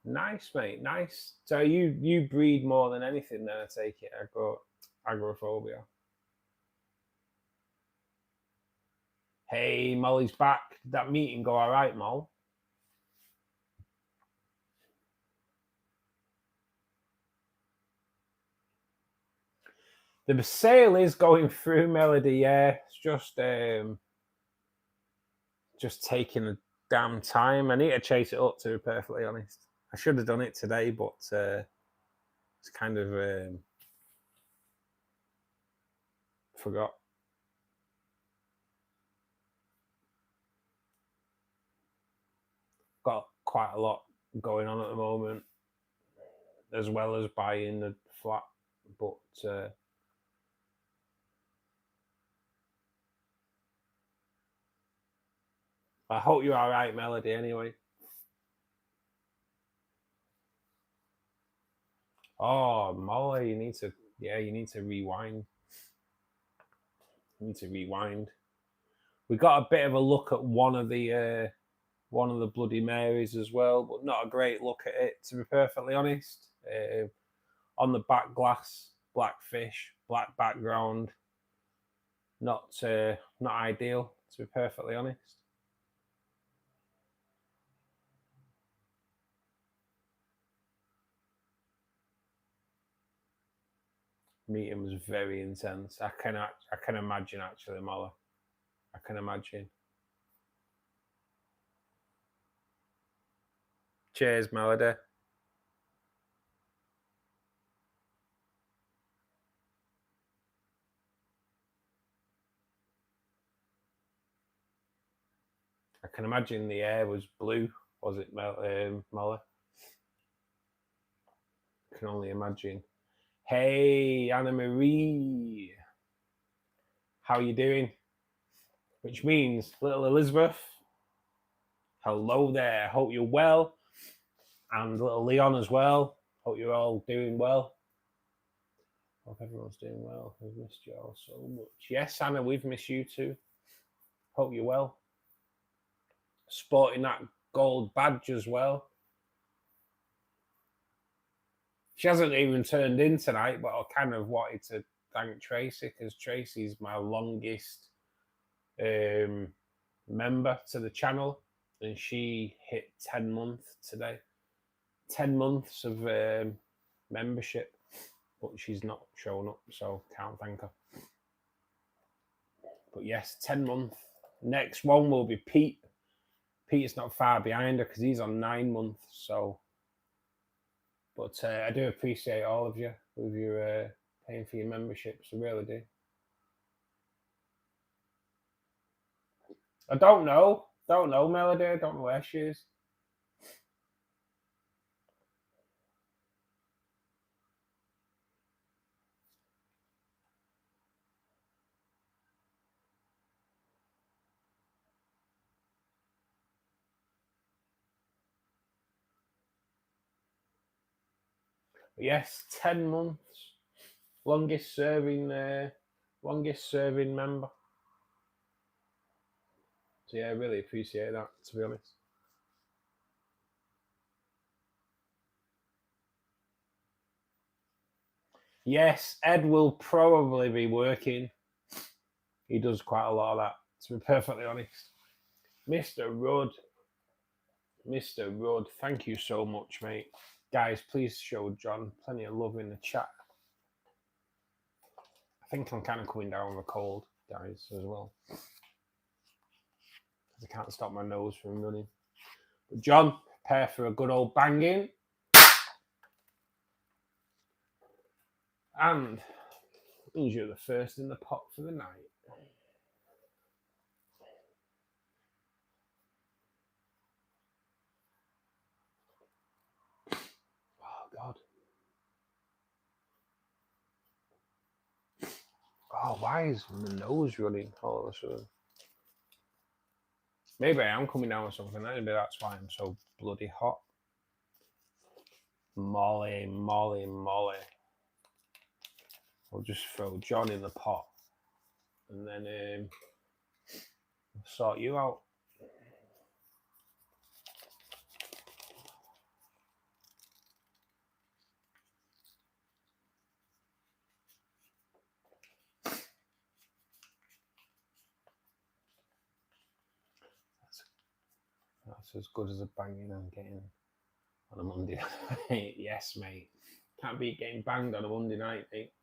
A: Nice, mate. Nice. So you breed more than anything, then I take it. Agoraphobia. Hey, Molly's back. Did that meeting go all right, Moll? The sale is going through, Melody. Yeah, it's just taking a damn time. I need to chase it up, to be perfectly honest. I should have done it today, but it's kind of forgot. Got quite a lot going on at the moment, as well as buying the flat, but I hope you're all right, Melody, anyway. Oh, Molly, you need to rewind. You need to rewind. We got a bit of a look at one of the Bloody Marys as well, but not a great look at it, to be perfectly honest. On the back glass, black fish, black background. Not ideal, to be perfectly honest. Meeting was very intense. I can imagine, actually, Molly. I can imagine. Cheers, Melody. I can imagine the air was blue. Was it, Molly? I can only imagine. Hey, Anna Marie. How you doing? Which means little Elizabeth. Hello there. Hope you're well. And little Leon as well. Hope you're all doing well. Hope everyone's doing well. We've missed you all so much. Yes, Anna, we've missed you too. Hope you're well. Sporting that gold badge as well. She hasn't even turned in tonight, but I kind of wanted to thank Tracy, because Tracy's my longest member to the channel, and she hit 10 months today. 10 months of membership, but she's not shown up, so can't thank her. But yes, 10 months. Next one will be Pete. Pete's not far behind her because he's on 9 months. So, but I do appreciate all of you with your paying for your memberships. I really do. I don't know, Melody. I don't know where she is. Yes, 10 months. Longest serving member. So yeah, I really appreciate that, to be honest. Yes, Ed will probably be working. He does quite a lot of that, to be perfectly honest. Mr. Rudd, thank you so much, mate. Guys, please show John plenty of love in the chat. I think I'm kind of coming down with a cold, guys, as well. I can't stop my nose from running. But John, prepare for a good old banging. And means you're the first in the pot for the night. Oh, God. Oh, why is my nose running all of a sudden? Maybe I am coming down with something. Maybe that's why I'm so bloody hot. Molly. I'll just throw John in the pot, and then I'll sort you out. That's as good as a banging I'm getting on a Monday night. Yes, mate. Can't beat getting banged on a Monday night, mate.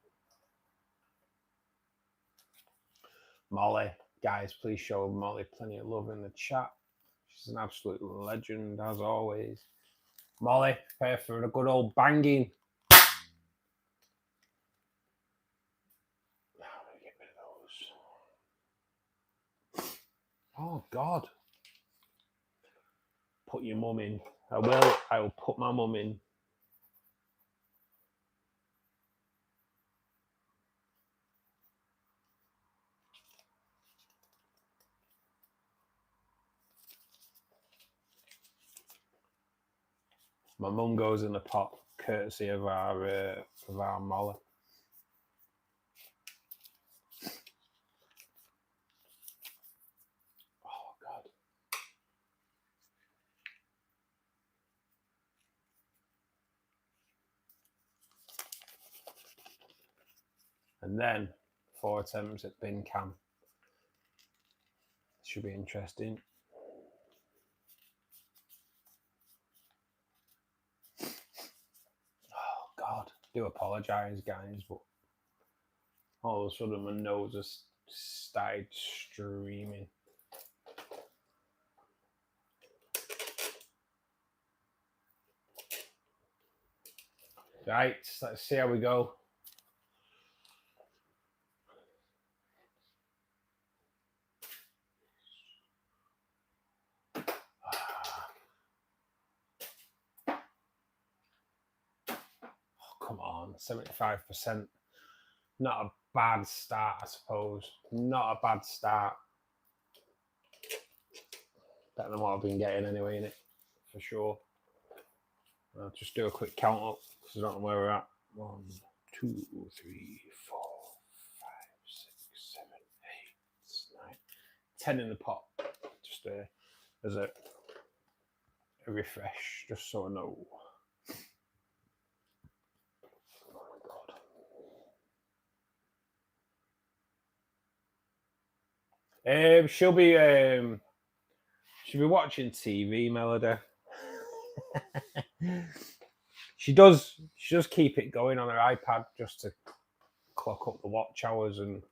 A: Molly, guys, please show Molly plenty of love in the chat. She's an absolute legend, as always. Molly, prepare for a good old banging. Get rid of those. Oh, God. Put your mum in. I will put my mum in. My mum goes in the pot, courtesy of our Molly. Oh, God. And then 4 attempts at bin cam. Should be interesting. Oh, God. Do apologise, guys, but all of a sudden my nose just started streaming. Right, let's see how we go. Come on, 75%. Not a bad start, I suppose. Not a bad start. Better than what I've been getting anyway, innit? For sure. I'll just do a quick count up because I don't know where we're at. 1, 2, 3, 4, 5, 6, 7, 8, 9, 10 in the pot. Just as a refresh, just so I know. She'll be watching TV, Melody. she does keep it going on her iPad just to clock up the watch hours and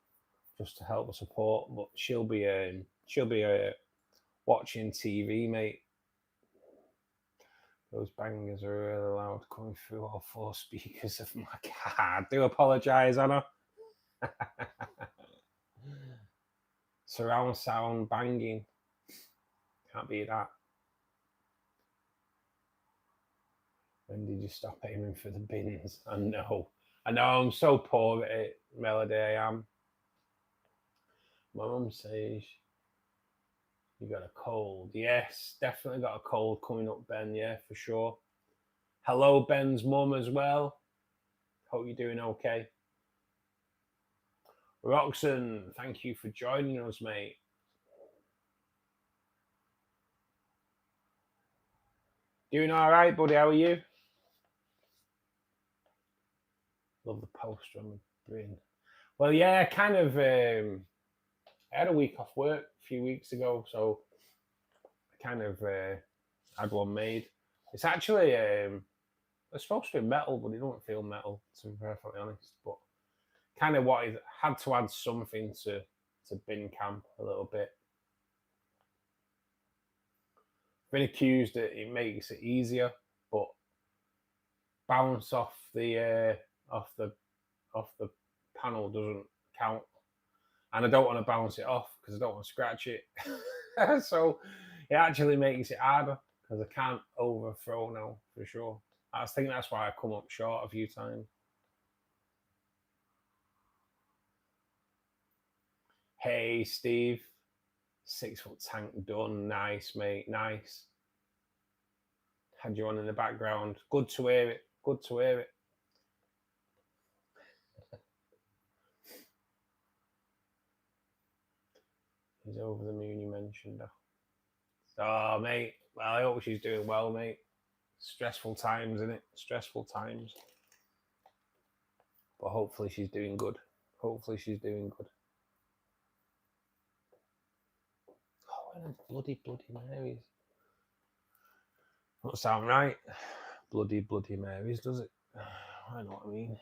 A: just to help the support. But she'll be watching TV, mate. Those bangers are really loud coming through all 4 speakers of my car. I do apologise, Anna. Surround sound banging. Can't beat that. When did you stop aiming for the bins? I know I'm so poor at it, Melody, I am. My mum says you got a cold. Yes, definitely got a cold coming up, Ben. Yeah, for sure. Hello, Ben's mum as well. Hope you're doing okay. Roxanne, thank you for joining us, mate. Doing all right, buddy? How are you? Love the poster on the brain. Well, yeah, kind of. I had a week off work a few weeks ago, so I kind of had one made. It's actually it's supposed to be metal, but it don't feel metal, to be perfectly honest. But kind of had to add something to bin camp a little bit. Been accused that it makes it easier, but bounce off the panel doesn't count, and I don't want to bounce it off because I don't want to scratch it. So it actually makes it harder because I can't overthrow now for sure. I think that's why I come up short a few times. Hey, Steve. 6 foot tank done. Nice, mate. Nice. Had you on in the background. Good to hear it. Good to hear it. He's over the moon, you mentioned her. Oh, mate. Well, I hope she's doing well, mate. Stressful times, innit? Stressful times. But hopefully she's doing good. Hopefully she's doing good. Oh, and bloody Marys. Don't sound right. Bloody Marys, does it? I know what I mean.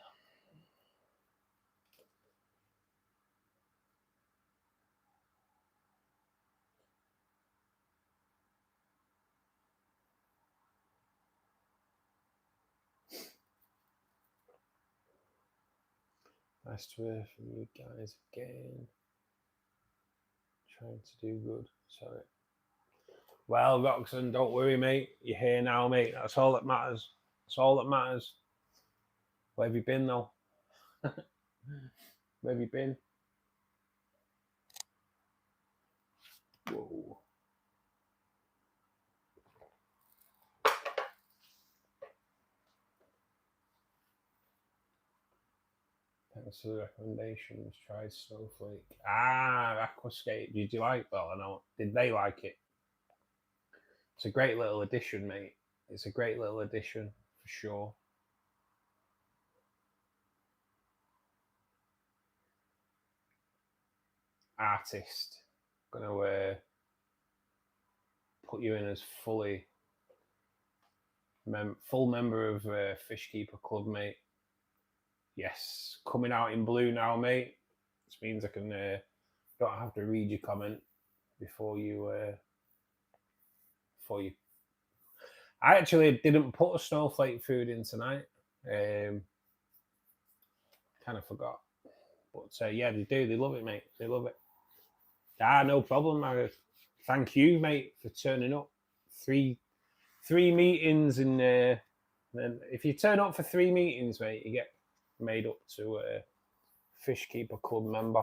A: Nice to hear from you guys again. Trying to do good. Sorry. Well, Roxanne, don't worry, mate. You're here now, mate. That's all that matters. That's all that matters. Where have you been, though? Where have you been? Whoa. Thanks for the recommendations. Tried Snowflake. Aquascape. Did you like that or not? Did they like it? It's a great little addition, mate. It's a great little addition for sure. Artist. Gonna put you in as full member of Fishkeeper Club, mate. Yes, coming out in blue now, mate. This means I can don't have to read your comment before you. I actually didn't put a snowflake food in tonight. Kind of forgot, but yeah, they do. They love it, mate. They love it. No problem. Thank you, mate, for turning up. Three meetings, and then if you turn up for 3 meetings, mate, you get made up to a Fishkeeper Club member.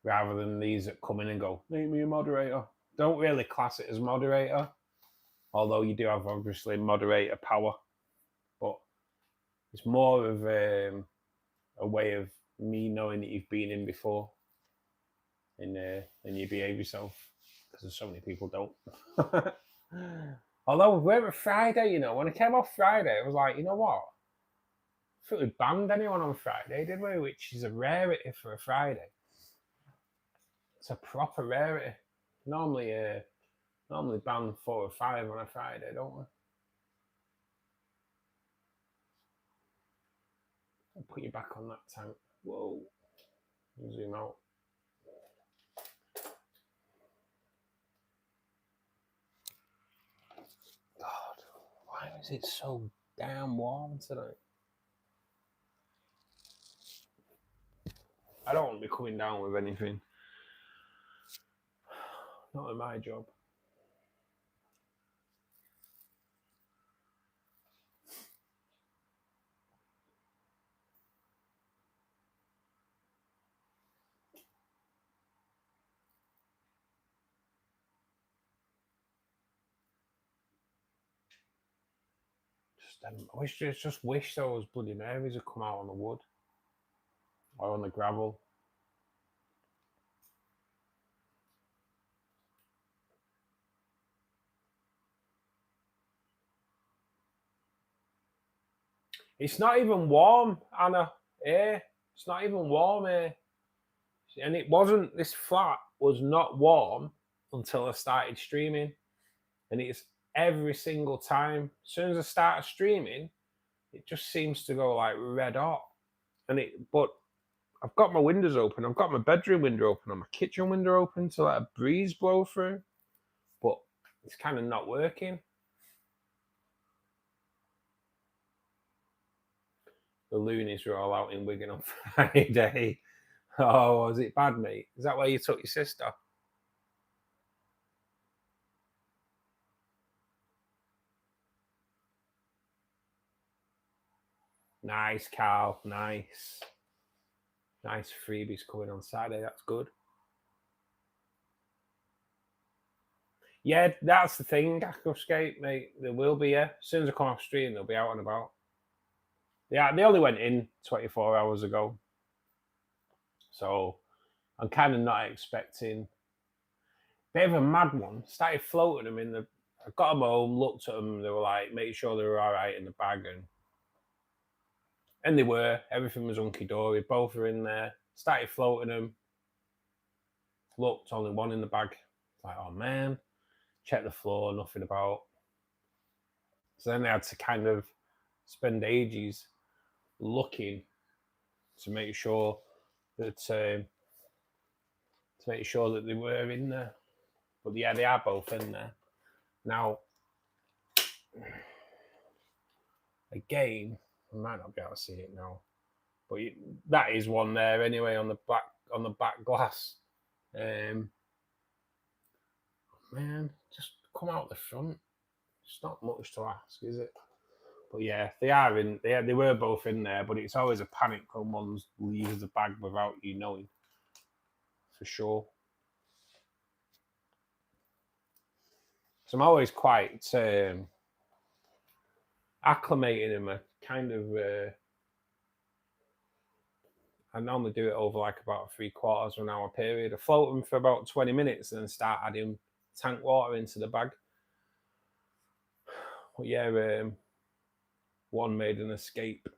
A: Rather than these that come in and go, make me a moderator. Don't really class it as moderator, although you do have obviously moderator power, but it's more of a way of me knowing that you've been in before and you behave yourself, because so many people don't. Although we're at Friday, you know, when I came off Friday, I was like, you know what? I thought we banned anyone on Friday, did we? Which is a rarity for a Friday. It's a proper rarity. Normally ban 4 or 5 on a Friday, don't we? I'll put you back on that tank. Whoa. Zoom out. God, why is it so damn warm tonight? I don't want to be coming down with anything. Not in my job. I just wish those bloody Marys had come out on the wood or on the gravel. It's not even warm, Anna. It's not even warm here. And it wasn't, this flat was not warm until I started streaming. And it's every single time, as soon as I start streaming, it just seems to go like red hot. But I've got my windows open. I've got my bedroom window open and my kitchen window open to let a breeze blow through. But it's kind of not working. The loonies were all out in Wigan on Friday. Oh, was it bad, mate? Is that where you took your sister? Nice, Carl. Nice. Nice freebies coming on Saturday. That's good. Yeah, that's the thing, Aquascape, mate. There will be, yeah. As soon as I come off stream, they'll be out and about. Yeah, they only went in 24 hours ago. So I'm kind of not expecting. Bit of a mad one. Started floating them in the. I got them home, looked at them. They were like, made sure they were all right in the bag, and they were. Everything was hunky dory. Both were in there. Started floating them. Looked, only one in the bag. Like, oh man. Check the floor, nothing about. So then they had to kind of spend ages looking to make sure that they were in there. But yeah, they are both in there. Now, again, I might not be able to see it now, but that is one there anyway on the back glass. Man, just come out the front. It's not much to ask, is it? But yeah, they are in. They were both in there, but it's always a panic when one leaves the bag without you knowing, for sure. So I'm always quite acclimating them. A kind of. I normally do it over like about a 3/4 of an hour period. I float them for about 20 minutes and then start adding tank water into the bag. But yeah, one made an escape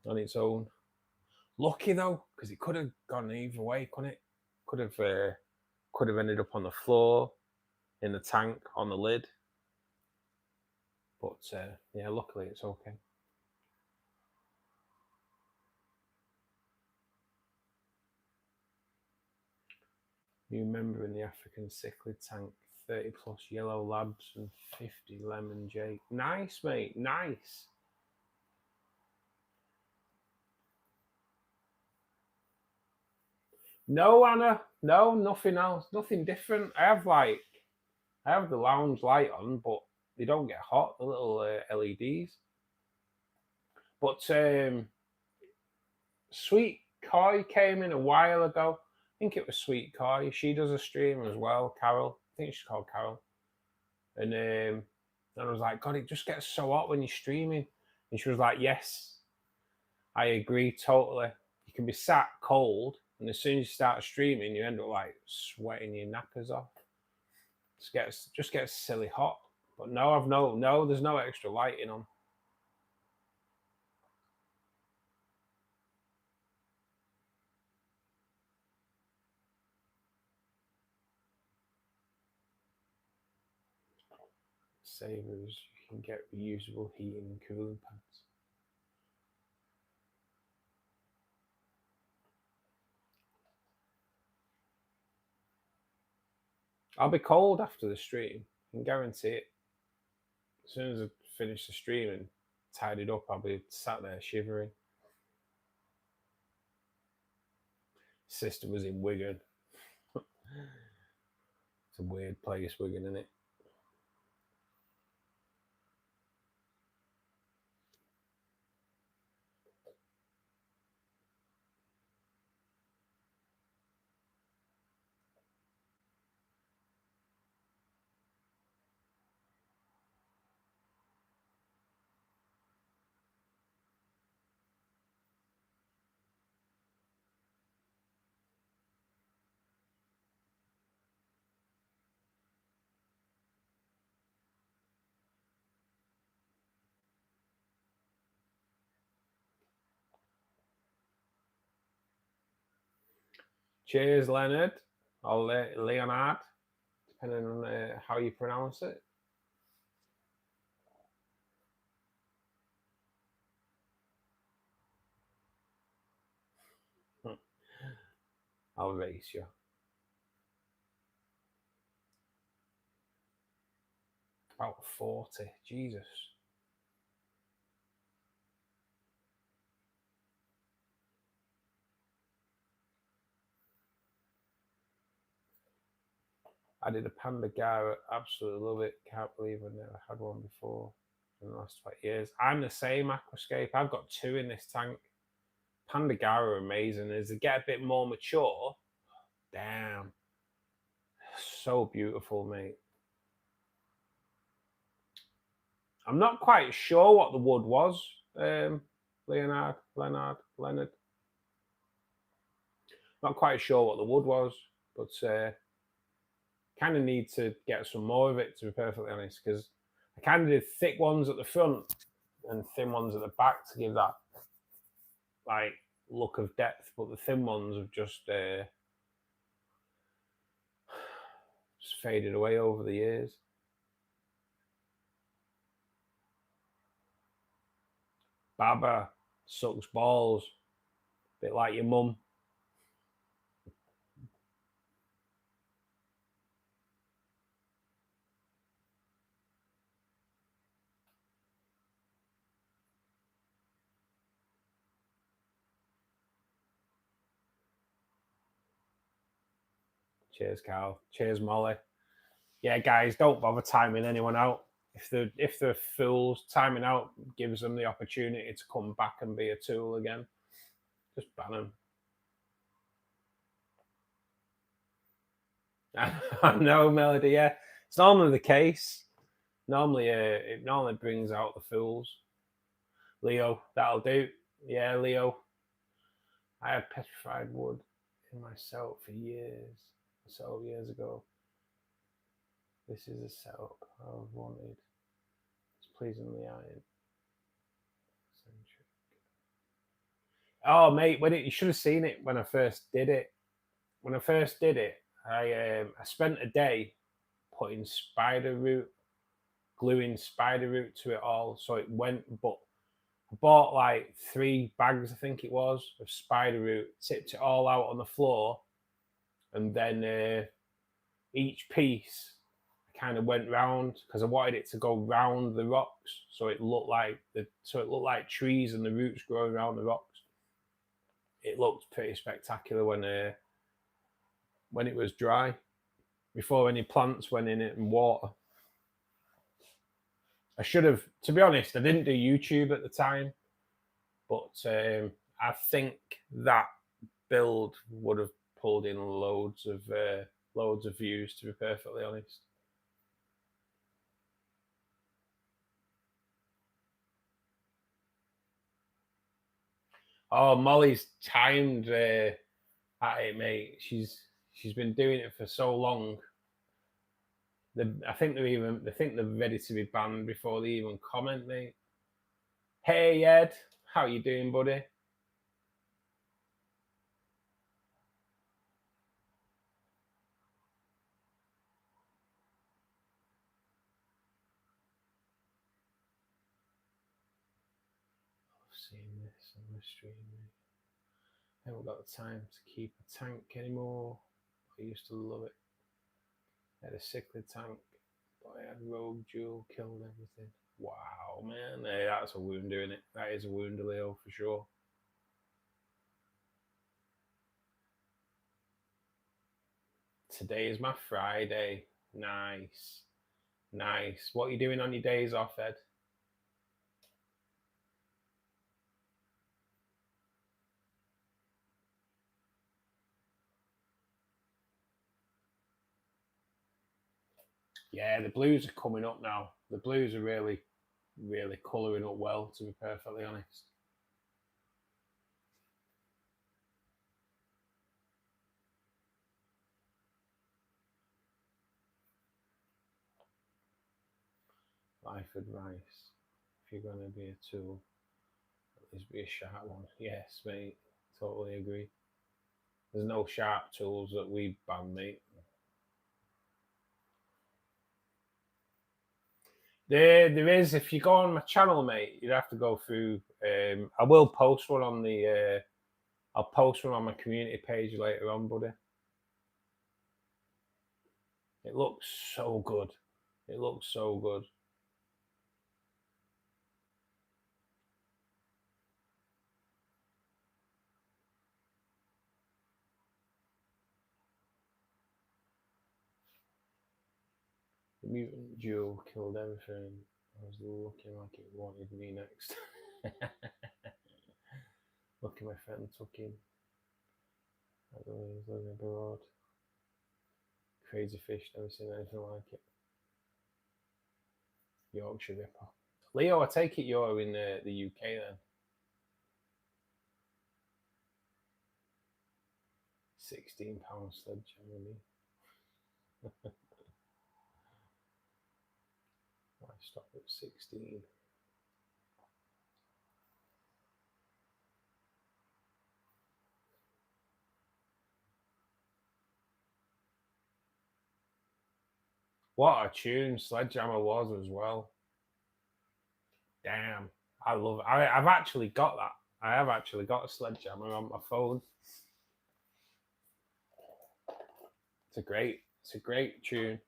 A: on its own. Lucky though, because it could have gone either way, couldn't it? Could have ended up on the floor, in the tank, on the lid. But yeah, luckily it's okay. New member in the African cichlid tank, 30 plus yellow labs and 50 lemon jake. Nice, mate, nice. No, Anna, no, nothing else, nothing different. I have the lounge light on, but they don't get hot, the little LEDs. But Sweet Koi came in a while ago. I think it was Sweet Koi. She does a stream as well, Carol. I think she's called Carol. And I was like, God, it just gets so hot when you're streaming. And she was like, yes, I agree totally. You can be sat cold, and as soon as you start streaming, you end up like sweating your knackers off. Just gets silly hot. But no, there's no extra lighting on. Savers, you can get reusable heating and cooling pads. I'll be cold after the stream. I can guarantee it. As soon as I finish the stream and tidied up, I'll be sat there shivering. Sister was in Wigan. It's a weird place, Wigan, isn't it? Cheers, Leonard, or Leonard, depending on how you pronounce it. I'll race you. About 40. Jesus. I did a Panda Gara. Absolutely love it. Can't believe I never had one before in the last 20 years. I'm the same, Aquascape. I've got 2 in this tank. Panda Gara are amazing. As they get a bit more mature, damn. So beautiful, mate. I'm not quite sure what the wood was. Leonard. Not quite sure what the wood was, but kind of need to get some more of it, to be perfectly honest, because I kind of did thick ones at the front and thin ones at the back to give that like look of depth, but the thin ones have just faded away over the years. Baba sucks balls, a bit like your mum. Cheers, Carl. Cheers, Molly. Yeah, guys, don't bother timing anyone out. If they're fools, timing out gives them the opportunity to come back and be a tool again. Just ban them. I know, Melody. Yeah, it's normally the case. Normally, it normally brings out the fools. Leo, that'll do. Yeah, Leo. I had petrified wood in my setup for years. So years ago. This is a setup I've wanted. It's pleasingly iron. Centric. Oh, mate, you should have seen it when I first did it. When I first did it, I spent a day putting spider root, gluing spider root to it all, so it went. But I bought like 3 bags, I think it was, of spider root, tipped it all out on the floor, and then each piece kind of went round because I wanted it to go round the rocks, so it looked like trees and the roots growing around the rocks. It looked pretty spectacular when it was dry, before any plants went in it and water. I should have, to be honest, I didn't do YouTube at the time, but I think that build would have pulled in loads of views, to be perfectly honest. Oh, Molly's timed at it, mate. She's been doing it for so long. I think they're ready to be banned before they even comment, mate. Hey Ed, how you doing, buddy? I've seen this on the stream, mate. I haven't got the time to keep a tank anymore. I used to love it. I had a cichlid tank, but I had rogue jewel, killed everything. Wow, man. Hey, that's a wound doing it. That is a wound, Leo, for sure. Today is my Friday. Nice. Nice. What are you doing on your days off, Ed? Yeah, the blues are coming up now. The blues are really, really colouring up well, to be perfectly honest. Life advice. If you're going to be a tool, at least be a sharp one. Yes, mate. Totally agree. There's no sharp tools that we ban, mate. There is. If you go on my channel, mate, you'd have to go through. I will post one on the. I'll post one on my community page later on, buddy. It looks so good. It looks so good. The mutant jewel killed everything. I was looking like it wanted me next. Look at my friend took him. I don't know, he's living abroad. Crazy fish, never seen anything like it. Yorkshire Ripper. Leo, I take it you're in the UK then? £16 sledgehammer me. Why stop at 16? What a tune Sledgehammer was as well. Damn, I love it. I've actually got that. I have actually got a Sledgehammer on my phone. It's a great tune.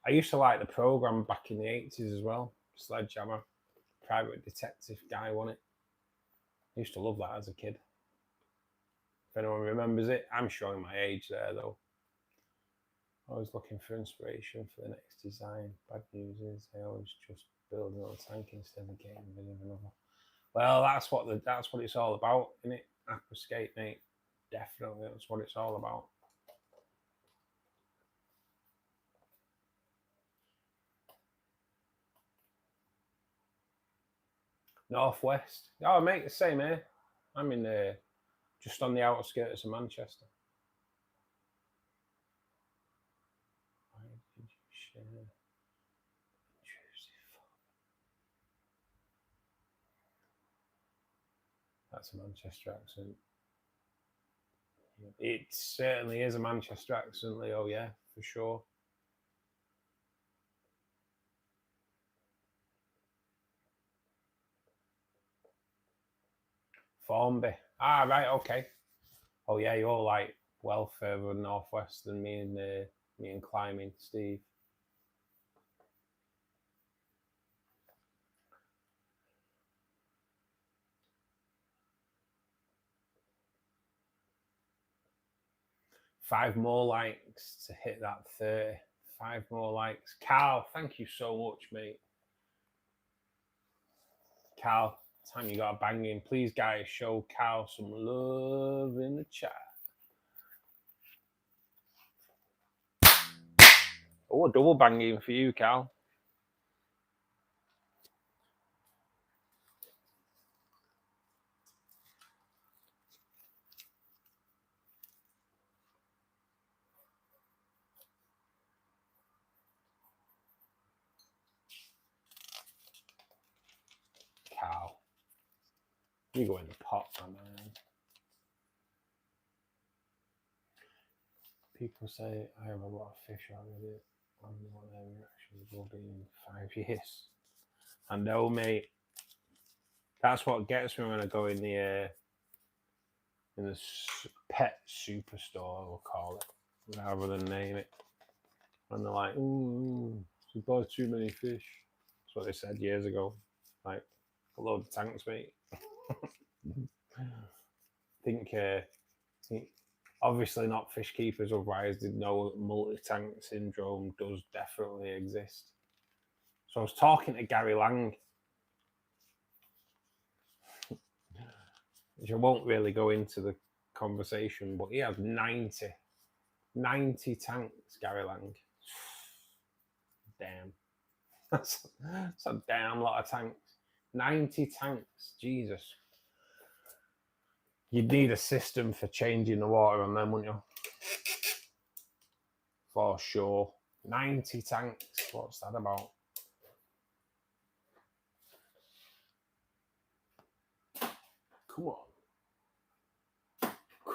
A: I used to like the program back in the 80s as well. Sledgehammer, private detective guy won it. I used to love that as a kid. If anyone remembers it, I'm showing my age there though. Always looking for inspiration for the next design. Bad news is I always just build another tank instead of getting rid of another. Well, that's what it's all about, isn't it? Aquascape, mate. Definitely, that's what it's all about. Northwest. Oh, mate, the same here. I'm in just on the outskirts of Manchester. Why did you share? That's a Manchester accent. It certainly is a Manchester accent, Leo, yeah, for sure. Formby. Ah, right, okay. Oh yeah, you're like well further northwest than me and climbing, Steve. Five more likes to hit that 30. 5 more likes. Carl, thank you so much, mate. Carl, time you got a banging. Please, guys, show Carl some love in the chat. Oh, a double banging for you, Carl. Carl, you go in the pot, my man. People say I have a lot of fish already. I wonder what their reactions will be in 5 years. I know, mate. That's what gets me when I go in the pet superstore, we'll call it, rather than name it. And they're like, "Ooh, you bought too many fish." That's what they said years ago. Like a load of tanks, mate. think obviously not fish keepers, otherwise they'd know that multi-tank syndrome does definitely exist. So I was talking to Gary Lang, which I won't really go into the conversation, but he has 90 tanks, Gary Lang. Damn. That's a damn lot of tanks. 90 tanks, Jesus. You'd need a system for changing the water on them, wouldn't you? For sure. 90 tanks, what's that about? Come on.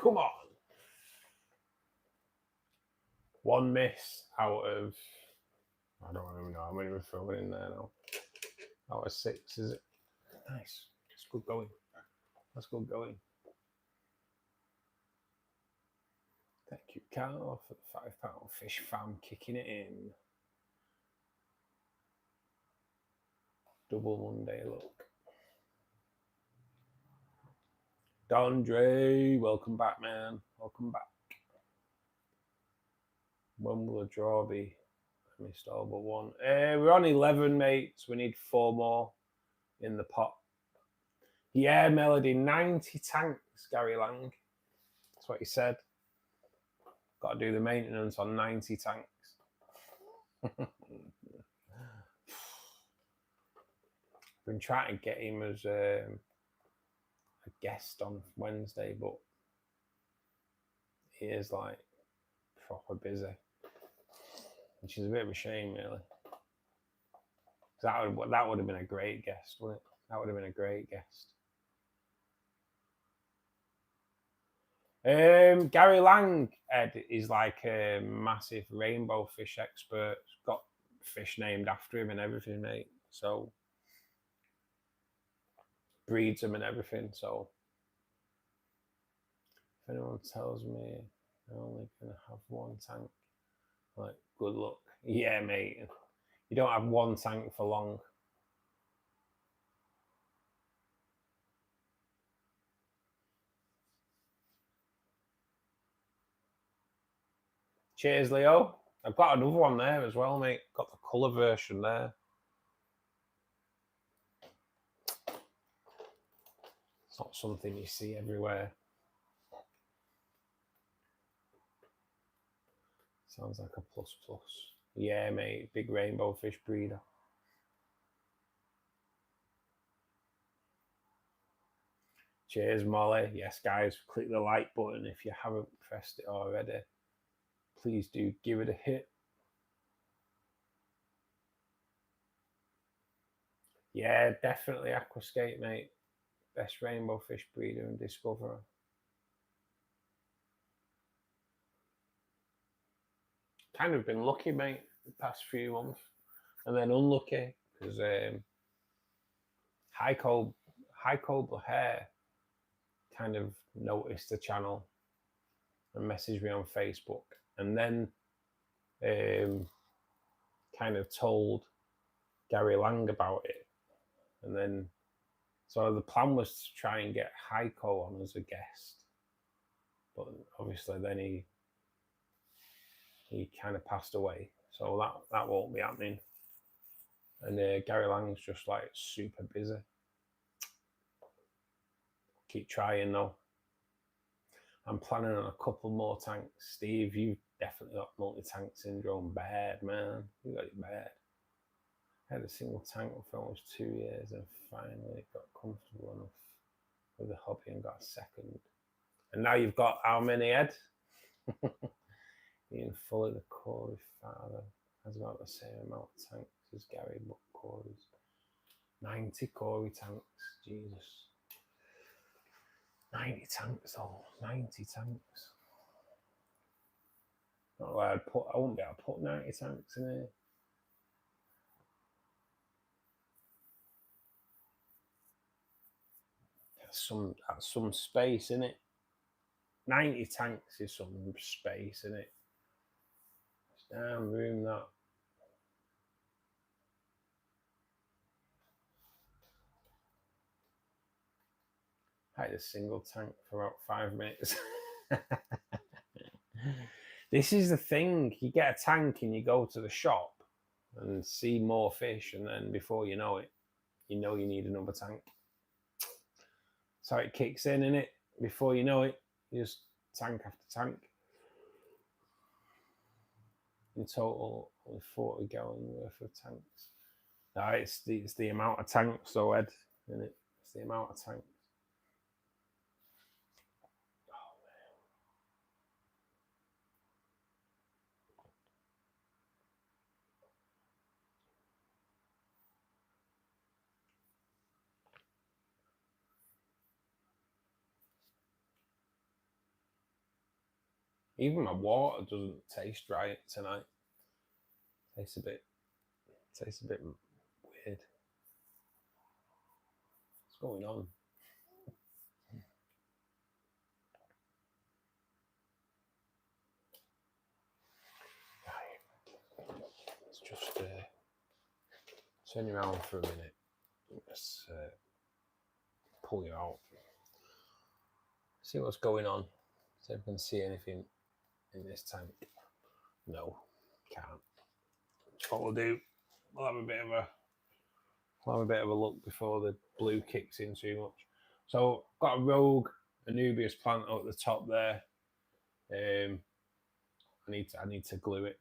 A: Come on. One miss out of, I don't even know how many we're throwing in there now. Out of 6, is it? Nice. That's good going. That's good going. Thank you, Carl, for the £5 fish farm kicking it in. Double Monday look. Dondre, welcome back, man. Welcome back. When will a draw be? I missed all but one. We're on 11, mates. We need 4 more in the pot. Yeah, Melody, 90 tanks, Gary Lang. That's what he said. Got to do the maintenance on 90 tanks. Been trying to get him as a guest on Wednesday, but he is like proper busy, which is a bit of a shame, really. That would have been a great guest, wouldn't it? That would have been a great guest. Gary Lang, Ed, is like a massive rainbow fish expert. Got fish named after him and everything, mate. So breeds them and everything. So if anyone tells me I'm only gonna have one tank, like, good luck. Yeah, mate. You don't have one tank for long. Cheers, Leo. I've got another one there as well, mate. Got the colour version there. It's not something you see everywhere. Sounds like a plus plus. Yeah, mate. Big rainbow fish breeder. Cheers, Molly. Yes, guys, click the like button if you haven't pressed it already. Please do give it a hit. Yeah, definitely Aquascape, mate. Best rainbow fish breeder and discoverer. Kind of been lucky, mate, the past few months. And then unlucky, because Heiko Blair kind of noticed the channel and messaged me on Facebook, and then kind of told Gary Lang about it. And then, so the plan was to try and get Heiko on as a guest, but obviously then he kind of passed away, so that won't be happening. And Gary Lang's just like super busy. Keep trying though. I'm planning on a couple more tanks. Steve, you've definitely got multi-tank syndrome bad, man. You got it bad. I had a single tank for almost 2 years and finally got comfortable enough with the hobby and got a second. And now you've got how many, Ed? Ian Fuller, the Corey father, has about the same amount of tanks as Gary, but Corey's 90 Corey tanks. Jesus. 90 tanks, though. 90 tanks. Not allowed to put, I wouldn't be able to put 90 tanks in here. That's some space in it. 90 tanks is some space in it. It's damn room, that. I had a single tank for about 5 minutes. This is the thing. You get a tank and you go to the shop and see more fish, and then before you know it, you know you need another tank. So it kicks in it. Before you know it, you just tank after tank. In total, only 40 gallon worth of tanks. No, it's the amount of tanks, though, Ed, isn't it? It's the amount of tanks. Even my water doesn't taste right tonight. Tastes a bit weird. What's going on? Let's just turn you around for a minute. Let's pull you out. See what's going on. See if I can see anything in this tank. No, can't. What we'll do, we'll have a bit of a look before the blue kicks in too much. So got a rogue Anubias plant up at the top there. I need to glue it.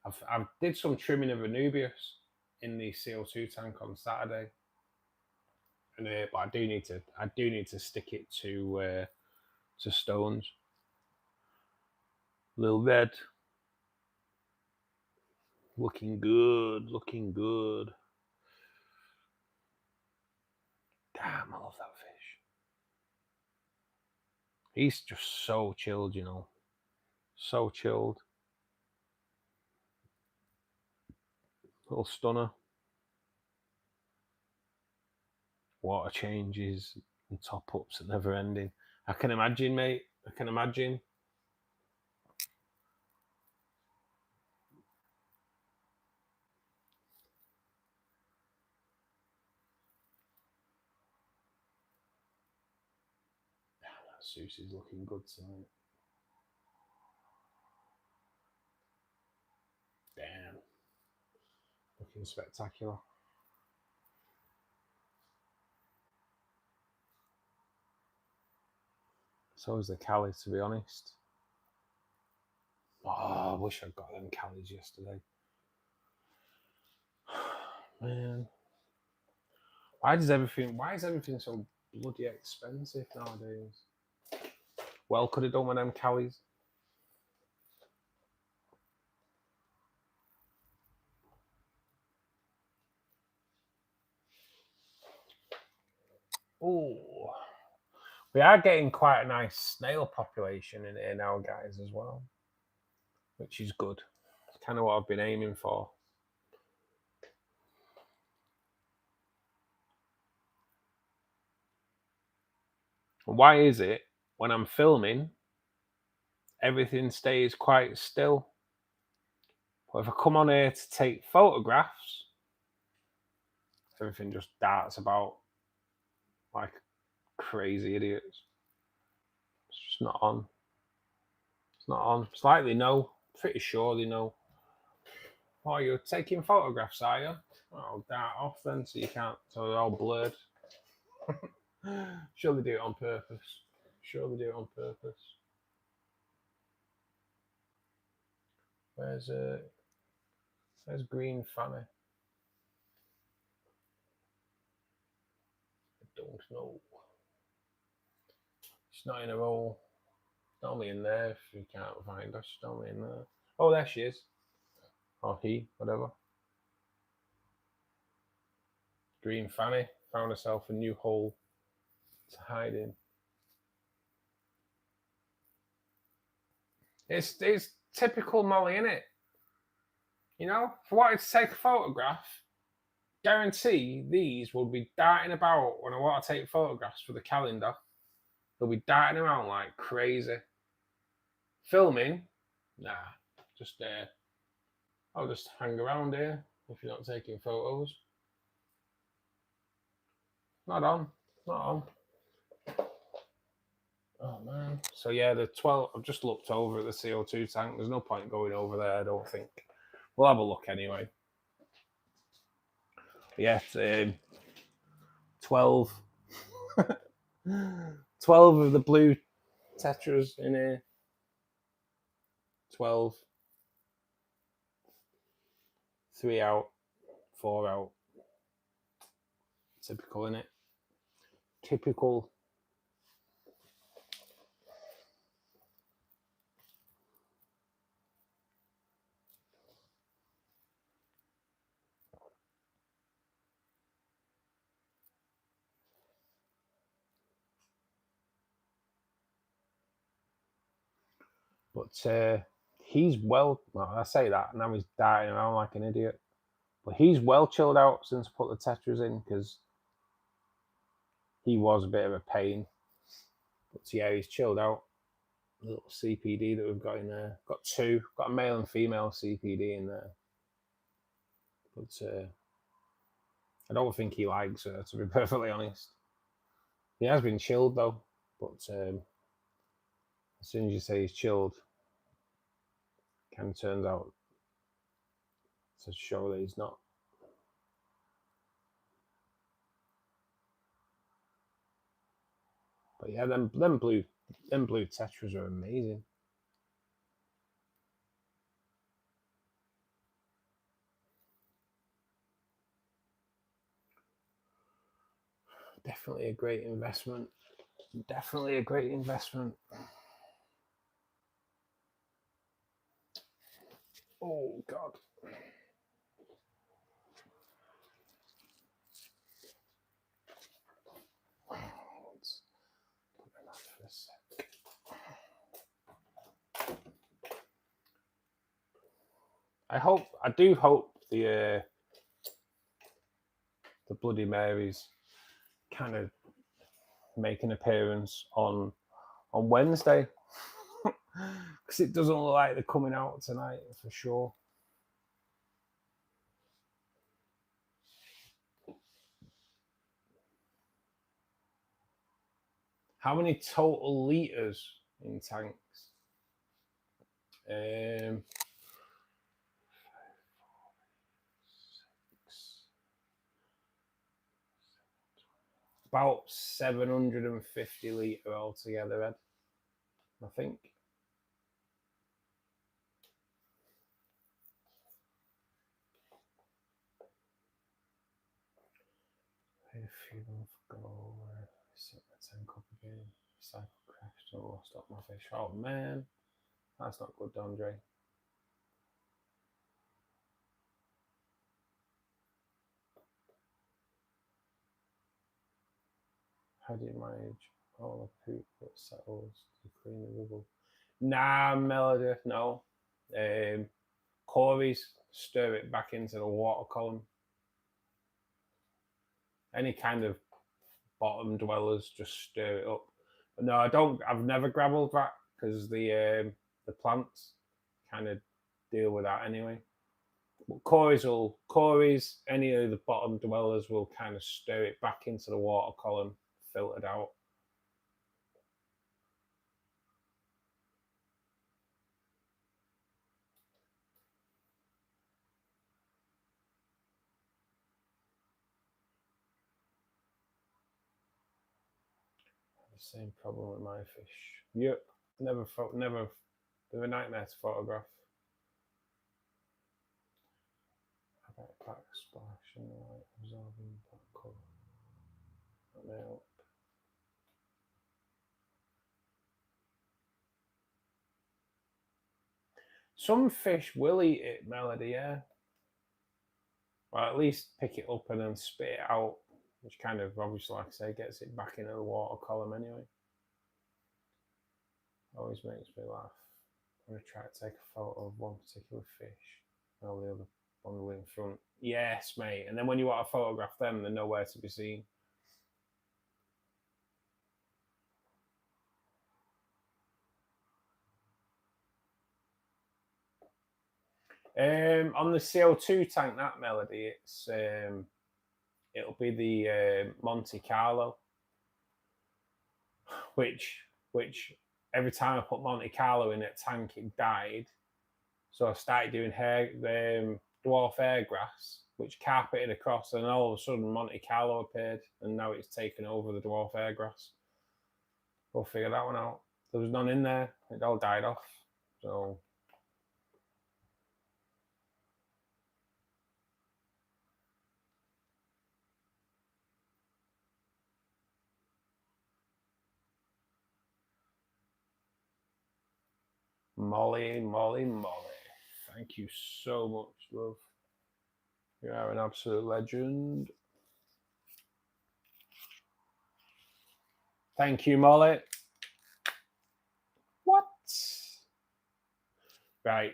A: I've did some trimming of Anubias in the CO2 tank on Saturday. And but I do need to stick it to stones. Little red. Looking good, looking good. Damn, I love that fish. He's just so chilled, you know. So chilled. Little stunner. Water changes and top ups are never ending. I can imagine, mate. I can imagine. Susie's looking good tonight. Damn. Looking spectacular. So is the Cali, to be honest. Oh, I wish I'd got them Calis yesterday. Man. Why is everything so bloody expensive nowadays? Well, could have done with them Calis. Oh, we are getting quite a nice snail population in here now, guys, as well, which is good. It's kind of what I've been aiming for. Why is it when I'm filming, everything stays quite still? But if I come on here to take photographs, everything just darts about like crazy idiots. It's just not on. It's not on. It's like they know. Pretty sure they know. Oh, you're taking photographs, are you? Oh, I'll dart off then so you can't, so they're all blurred. Sure they do it on purpose. Sure they do it on purpose. Where's Green Fanny? I don't know. She's not in a roll. She's only in there if you can't find her. She's only in there. Oh, there she is. Or he, whatever. Green Fanny found herself a new hole to hide in. It's typical Molly, innit? You know, if I wanted to take a photograph, guarantee these will be darting about when I want to take photographs for the calendar. They'll be darting around like crazy. Filming, nah, just I'll just hang around here if you're not taking photos. Not on, not on. Oh man. So yeah, the 12. I've just looked over at the CO2 tank. There's no point going over there, I don't think. We'll have a look anyway. Yeah, 12. 12 of the blue tetras in here. 12. 3 out, 4 out. Typical, innit? Typical. But he's well, I say that, now he's dying around like an idiot. But he's well chilled out since I put the tetras in because he was a bit of a pain. But yeah, he's chilled out. A little CPD that we've got in there. Got two. Got a male and female CPD in there. But I don't think he likes her, to be perfectly honest. He has been chilled though. But as soon as you say he's chilled, it kind of turns out to show that he's not. But yeah, them blue tetras are amazing. Definitely a great investment. Definitely a great investment. Oh, God. Let's put that on for a sec. I do hope the Bloody Marys kind of make an appearance on Wednesday, because it doesn't look like they're coming out tonight for sure. How many total litres in tanks? About 750 litre altogether, Ed, I think. A few months ago, I set my tank up again. Cycle crashed and lost up my fish. Oh man, that's not good, Andre. How do you manage all the poop that settles to clean the rubble? Nah, Melody, no. Corey's, stir it back into the water column. Any kind of bottom dwellers, just stir it up. But no, I don't. I've never gravelled that because the plants kind of deal with that anyway. But Corey's, any of the bottom dwellers will kind of stir it back into the water column, filtered out. The same problem with my fish. Yep, never. They're a nightmare to photograph. I bet black splash and white absorbing black colour. That may help. Some fish will eat it, Melody, yeah. Or at least pick it up and then spit it out, which kind of, obviously, like I say, gets it back into the water column anyway. Always makes me laugh. I'm going to try to take a photo of one particular fish and all the other bundle in front. Yes, mate. And then when you want to photograph them, they're nowhere to be seen. On the CO2 tank, that Melody, it's it'll be the Monte Carlo, which every time I put Monte Carlo in that tank, it died. So I started doing dwarf air grass, which carpeted across, and all of a sudden Monte Carlo appeared, and now it's taken over the dwarf air grass. We'll figure that one out. There was none in there; it all died off. So Molly, thank you so much, love. You are an absolute legend. Thank you, Molly. What? Right.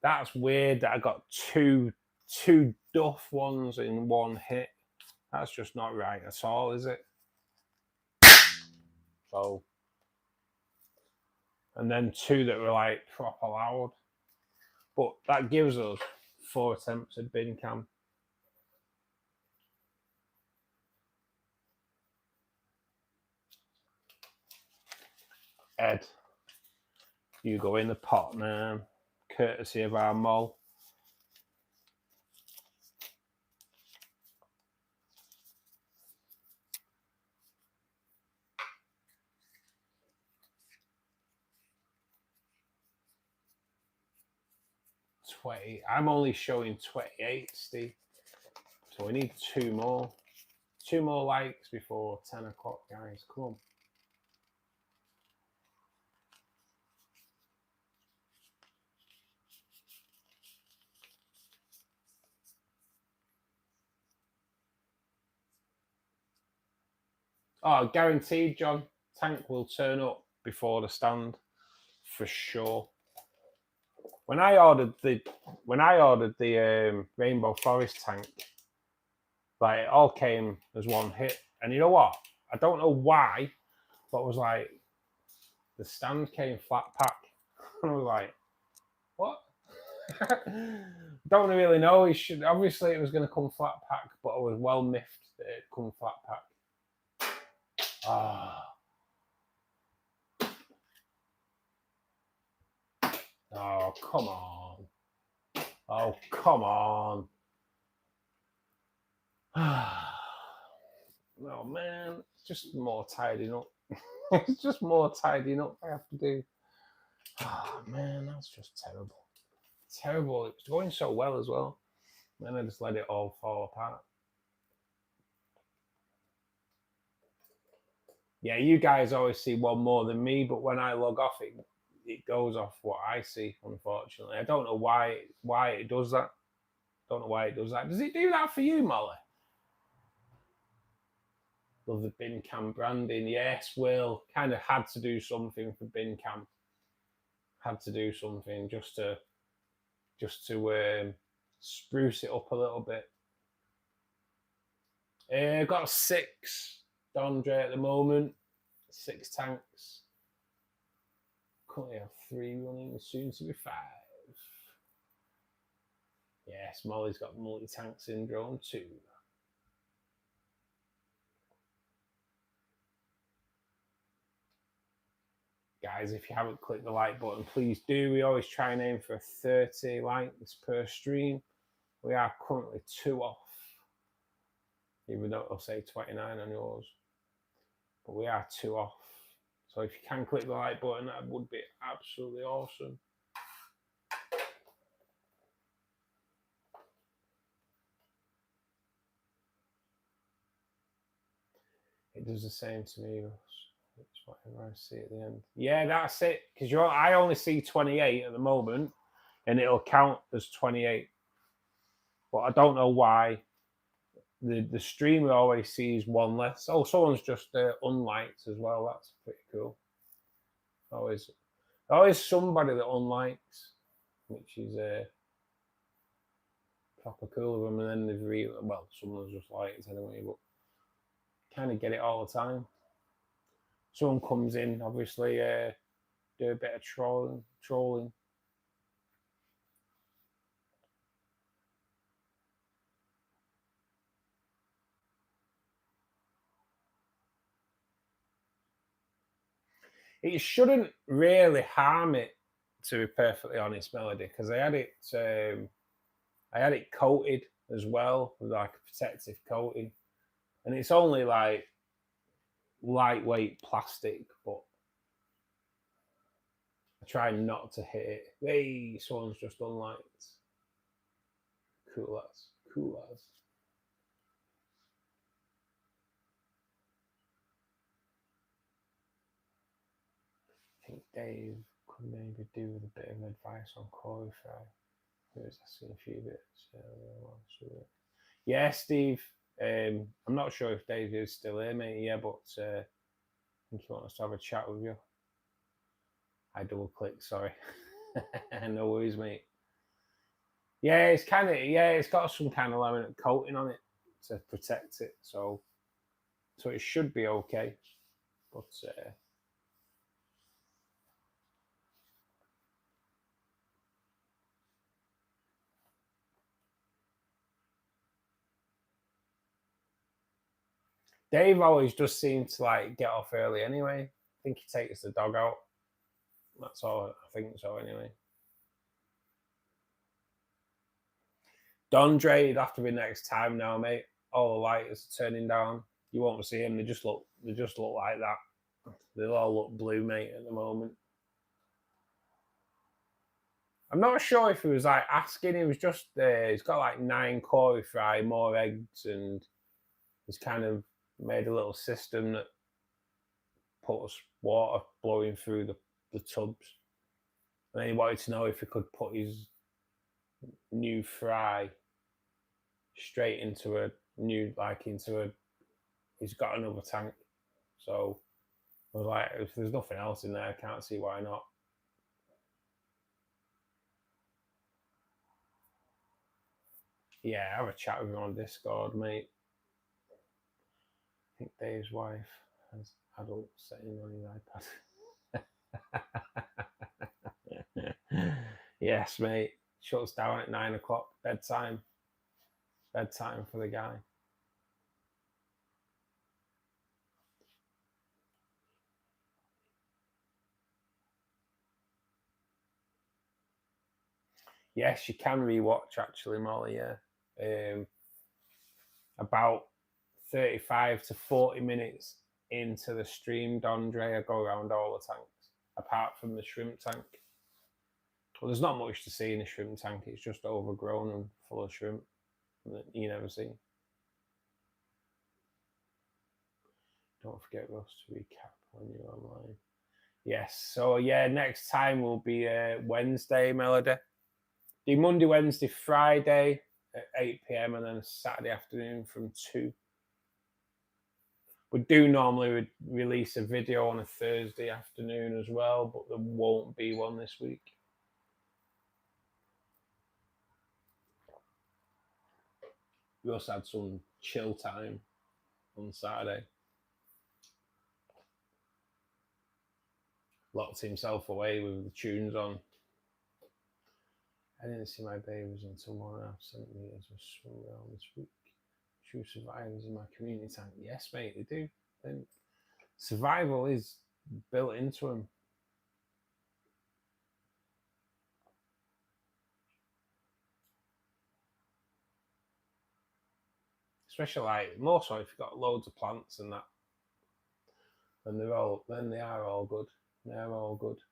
A: That's weird that I got two duff ones in one hit. That's just not right at all, is it? So, and then two that were like proper loud. But that gives us 4 attempts at bin cam. Ed, you go in the pot now, courtesy of our mole. I'm only showing 28, Steve. So we need 2 more. 2 more likes before 10 o'clock, guys. Come on. Oh, guaranteed, John. Tank will turn up before the stand, for sure. When I ordered the Rainbow Forest tank, like it all came as one hit. And you know what? I don't know why, but it was like the stand came flat pack. And I was like, what? Don't really know. Obviously it was going to come flat pack, but I was well miffed that it come flat pack. Ah. Oh, come on. Oh, come on. Oh, man. It's just more tidying up. It's just more tidying up I have to do. Oh, man, that's just terrible. Terrible. It was going so well as well. Then I just let it all fall apart. Yeah, you guys always see one more than me, but when I log off, it goes off what I see, unfortunately. I don't know why it does that. Don't know why it does that. Does it do that for you, Molly? Love the bin cam branding. Yes, Will. Kind of had to do something for bin cam. Had to do something just to spruce it up a little bit. I've got 6 Dondre at the moment. 6 tanks. Currently have 3 running, soon to be 5. Yes, Molly's got multi-tank syndrome too. Guys, if you haven't clicked the like button, please do. We always try and aim for 30 likes per stream. We are currently 2 off, even though it'll say 29 on yours. But we are 2 off. So if you can click the like button, that would be absolutely awesome. It does the same to me. It's whatever I see at the end. Yeah, that's it. Because I only see 28 at the moment, and it'll count as 28. But I don't know why. The streamer always sees 1 less. Oh, someone's just unliked as well. That's pretty cool. Always somebody that unlikes, which is proper cool of them. And then they've someone's just liked anyway, but kind of get it all the time. Someone comes in, obviously, do a bit of trolling. It shouldn't really harm it, to be perfectly honest, Melody, because I had it coated as well with like a protective coating, and it's only like lightweight plastic, but I try not to hit it. Hey, someone's just unliked. Cool as. I think Dave could maybe do with a bit of advice on koi fry. He was asking a few bits. Yeah, Steve. I'm not sure if Dave is still here, mate. Yeah, but I think he wants to have a chat with you. I double clicked, sorry. No worries, mate. Yeah, it's got some kind of laminate coating on it to protect it, so it should be okay. But Dave always just seems to like get off early anyway. I think he takes the dog out. That's all. I think so anyway. Dondre, it'd have to be next time now, mate. All the lights are turning down. You won't see them. They just look like that. They all look blue, mate, at the moment. I'm not sure if he was like asking. He was just he's got like 9 koi fry, more eggs, and he's kind of made a little system that puts water blowing through the tubs. And then he wanted to know if he could put his new fry straight into a new, like into a, he's got another tank. So I was like, if there's nothing else in there, I can't see why not. Yeah, have a chat with him on Discord, mate. I think Dave's wife has adult setting on his iPad. Yes, mate. Shuts down at 9 o'clock. Bedtime. Bedtime for the guy. Yes, you can rewatch actually, Molly. Yeah, about 35 to 40 minutes into the stream, Dondre, I go around all the tanks, apart from the shrimp tank. Well, there's not much to see in the shrimp tank. It's just overgrown and full of shrimp that you never see. Don't forget, Russ, to recap when you're online. Yes, so yeah, next time will be Wednesday, Melody. Do Monday, Wednesday, Friday at 8 p.m. and then Saturday afternoon from 2. We do normally release a video on a Thursday afternoon as well, but there won't be one this week. We also had some chill time on Saturday. Locked himself away with the tunes on. I didn't see my babies until 1.5 centimetres of swim around this week. True survivors in my community tank. Yes, mate, they do. And survival is built into them. Especially like more so if you've got loads of plants and that. And they are all good. They're all good.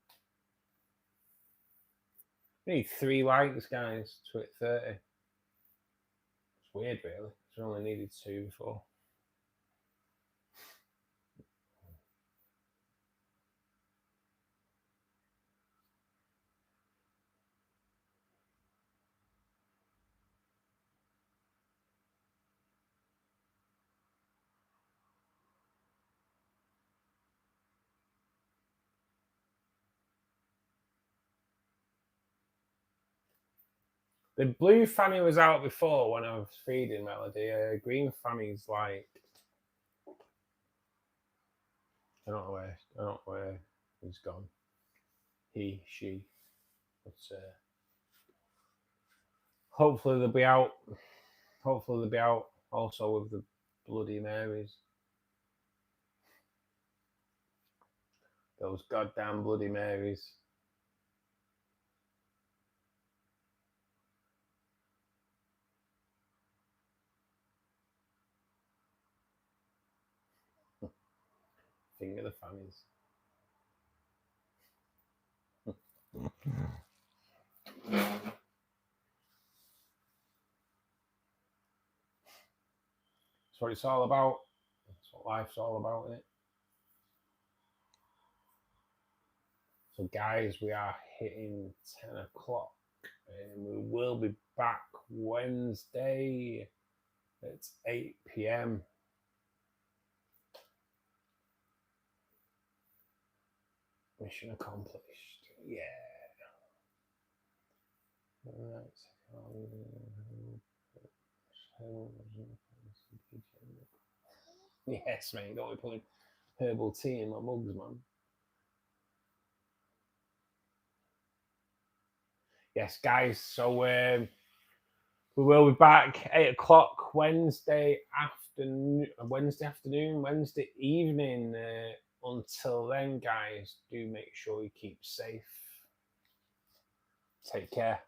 A: We need 3 likes, guys, to hit 30. It's weird, really. We only needed 2 before. The blue fanny was out before when I was feeding Melody. Green fanny's like, I don't know where he's gone. He, she. But hopefully they'll be out. Hopefully they'll be out also with the Bloody Marys. Those goddamn Bloody Marys. Finger the fannies. That's what it's all about. That's what life's all about, isn't it? So, guys, we are hitting 10 o'clock. And we will be back Wednesday at 8 p.m. Mission accomplished. Yeah. Yes, mate. Don't be putting herbal tea in my mugs, man. Yes, guys. So we will be back 8 o'clock Wednesday afternoon, Wednesday evening. Until then, guys, do make sure you keep safe. Take care.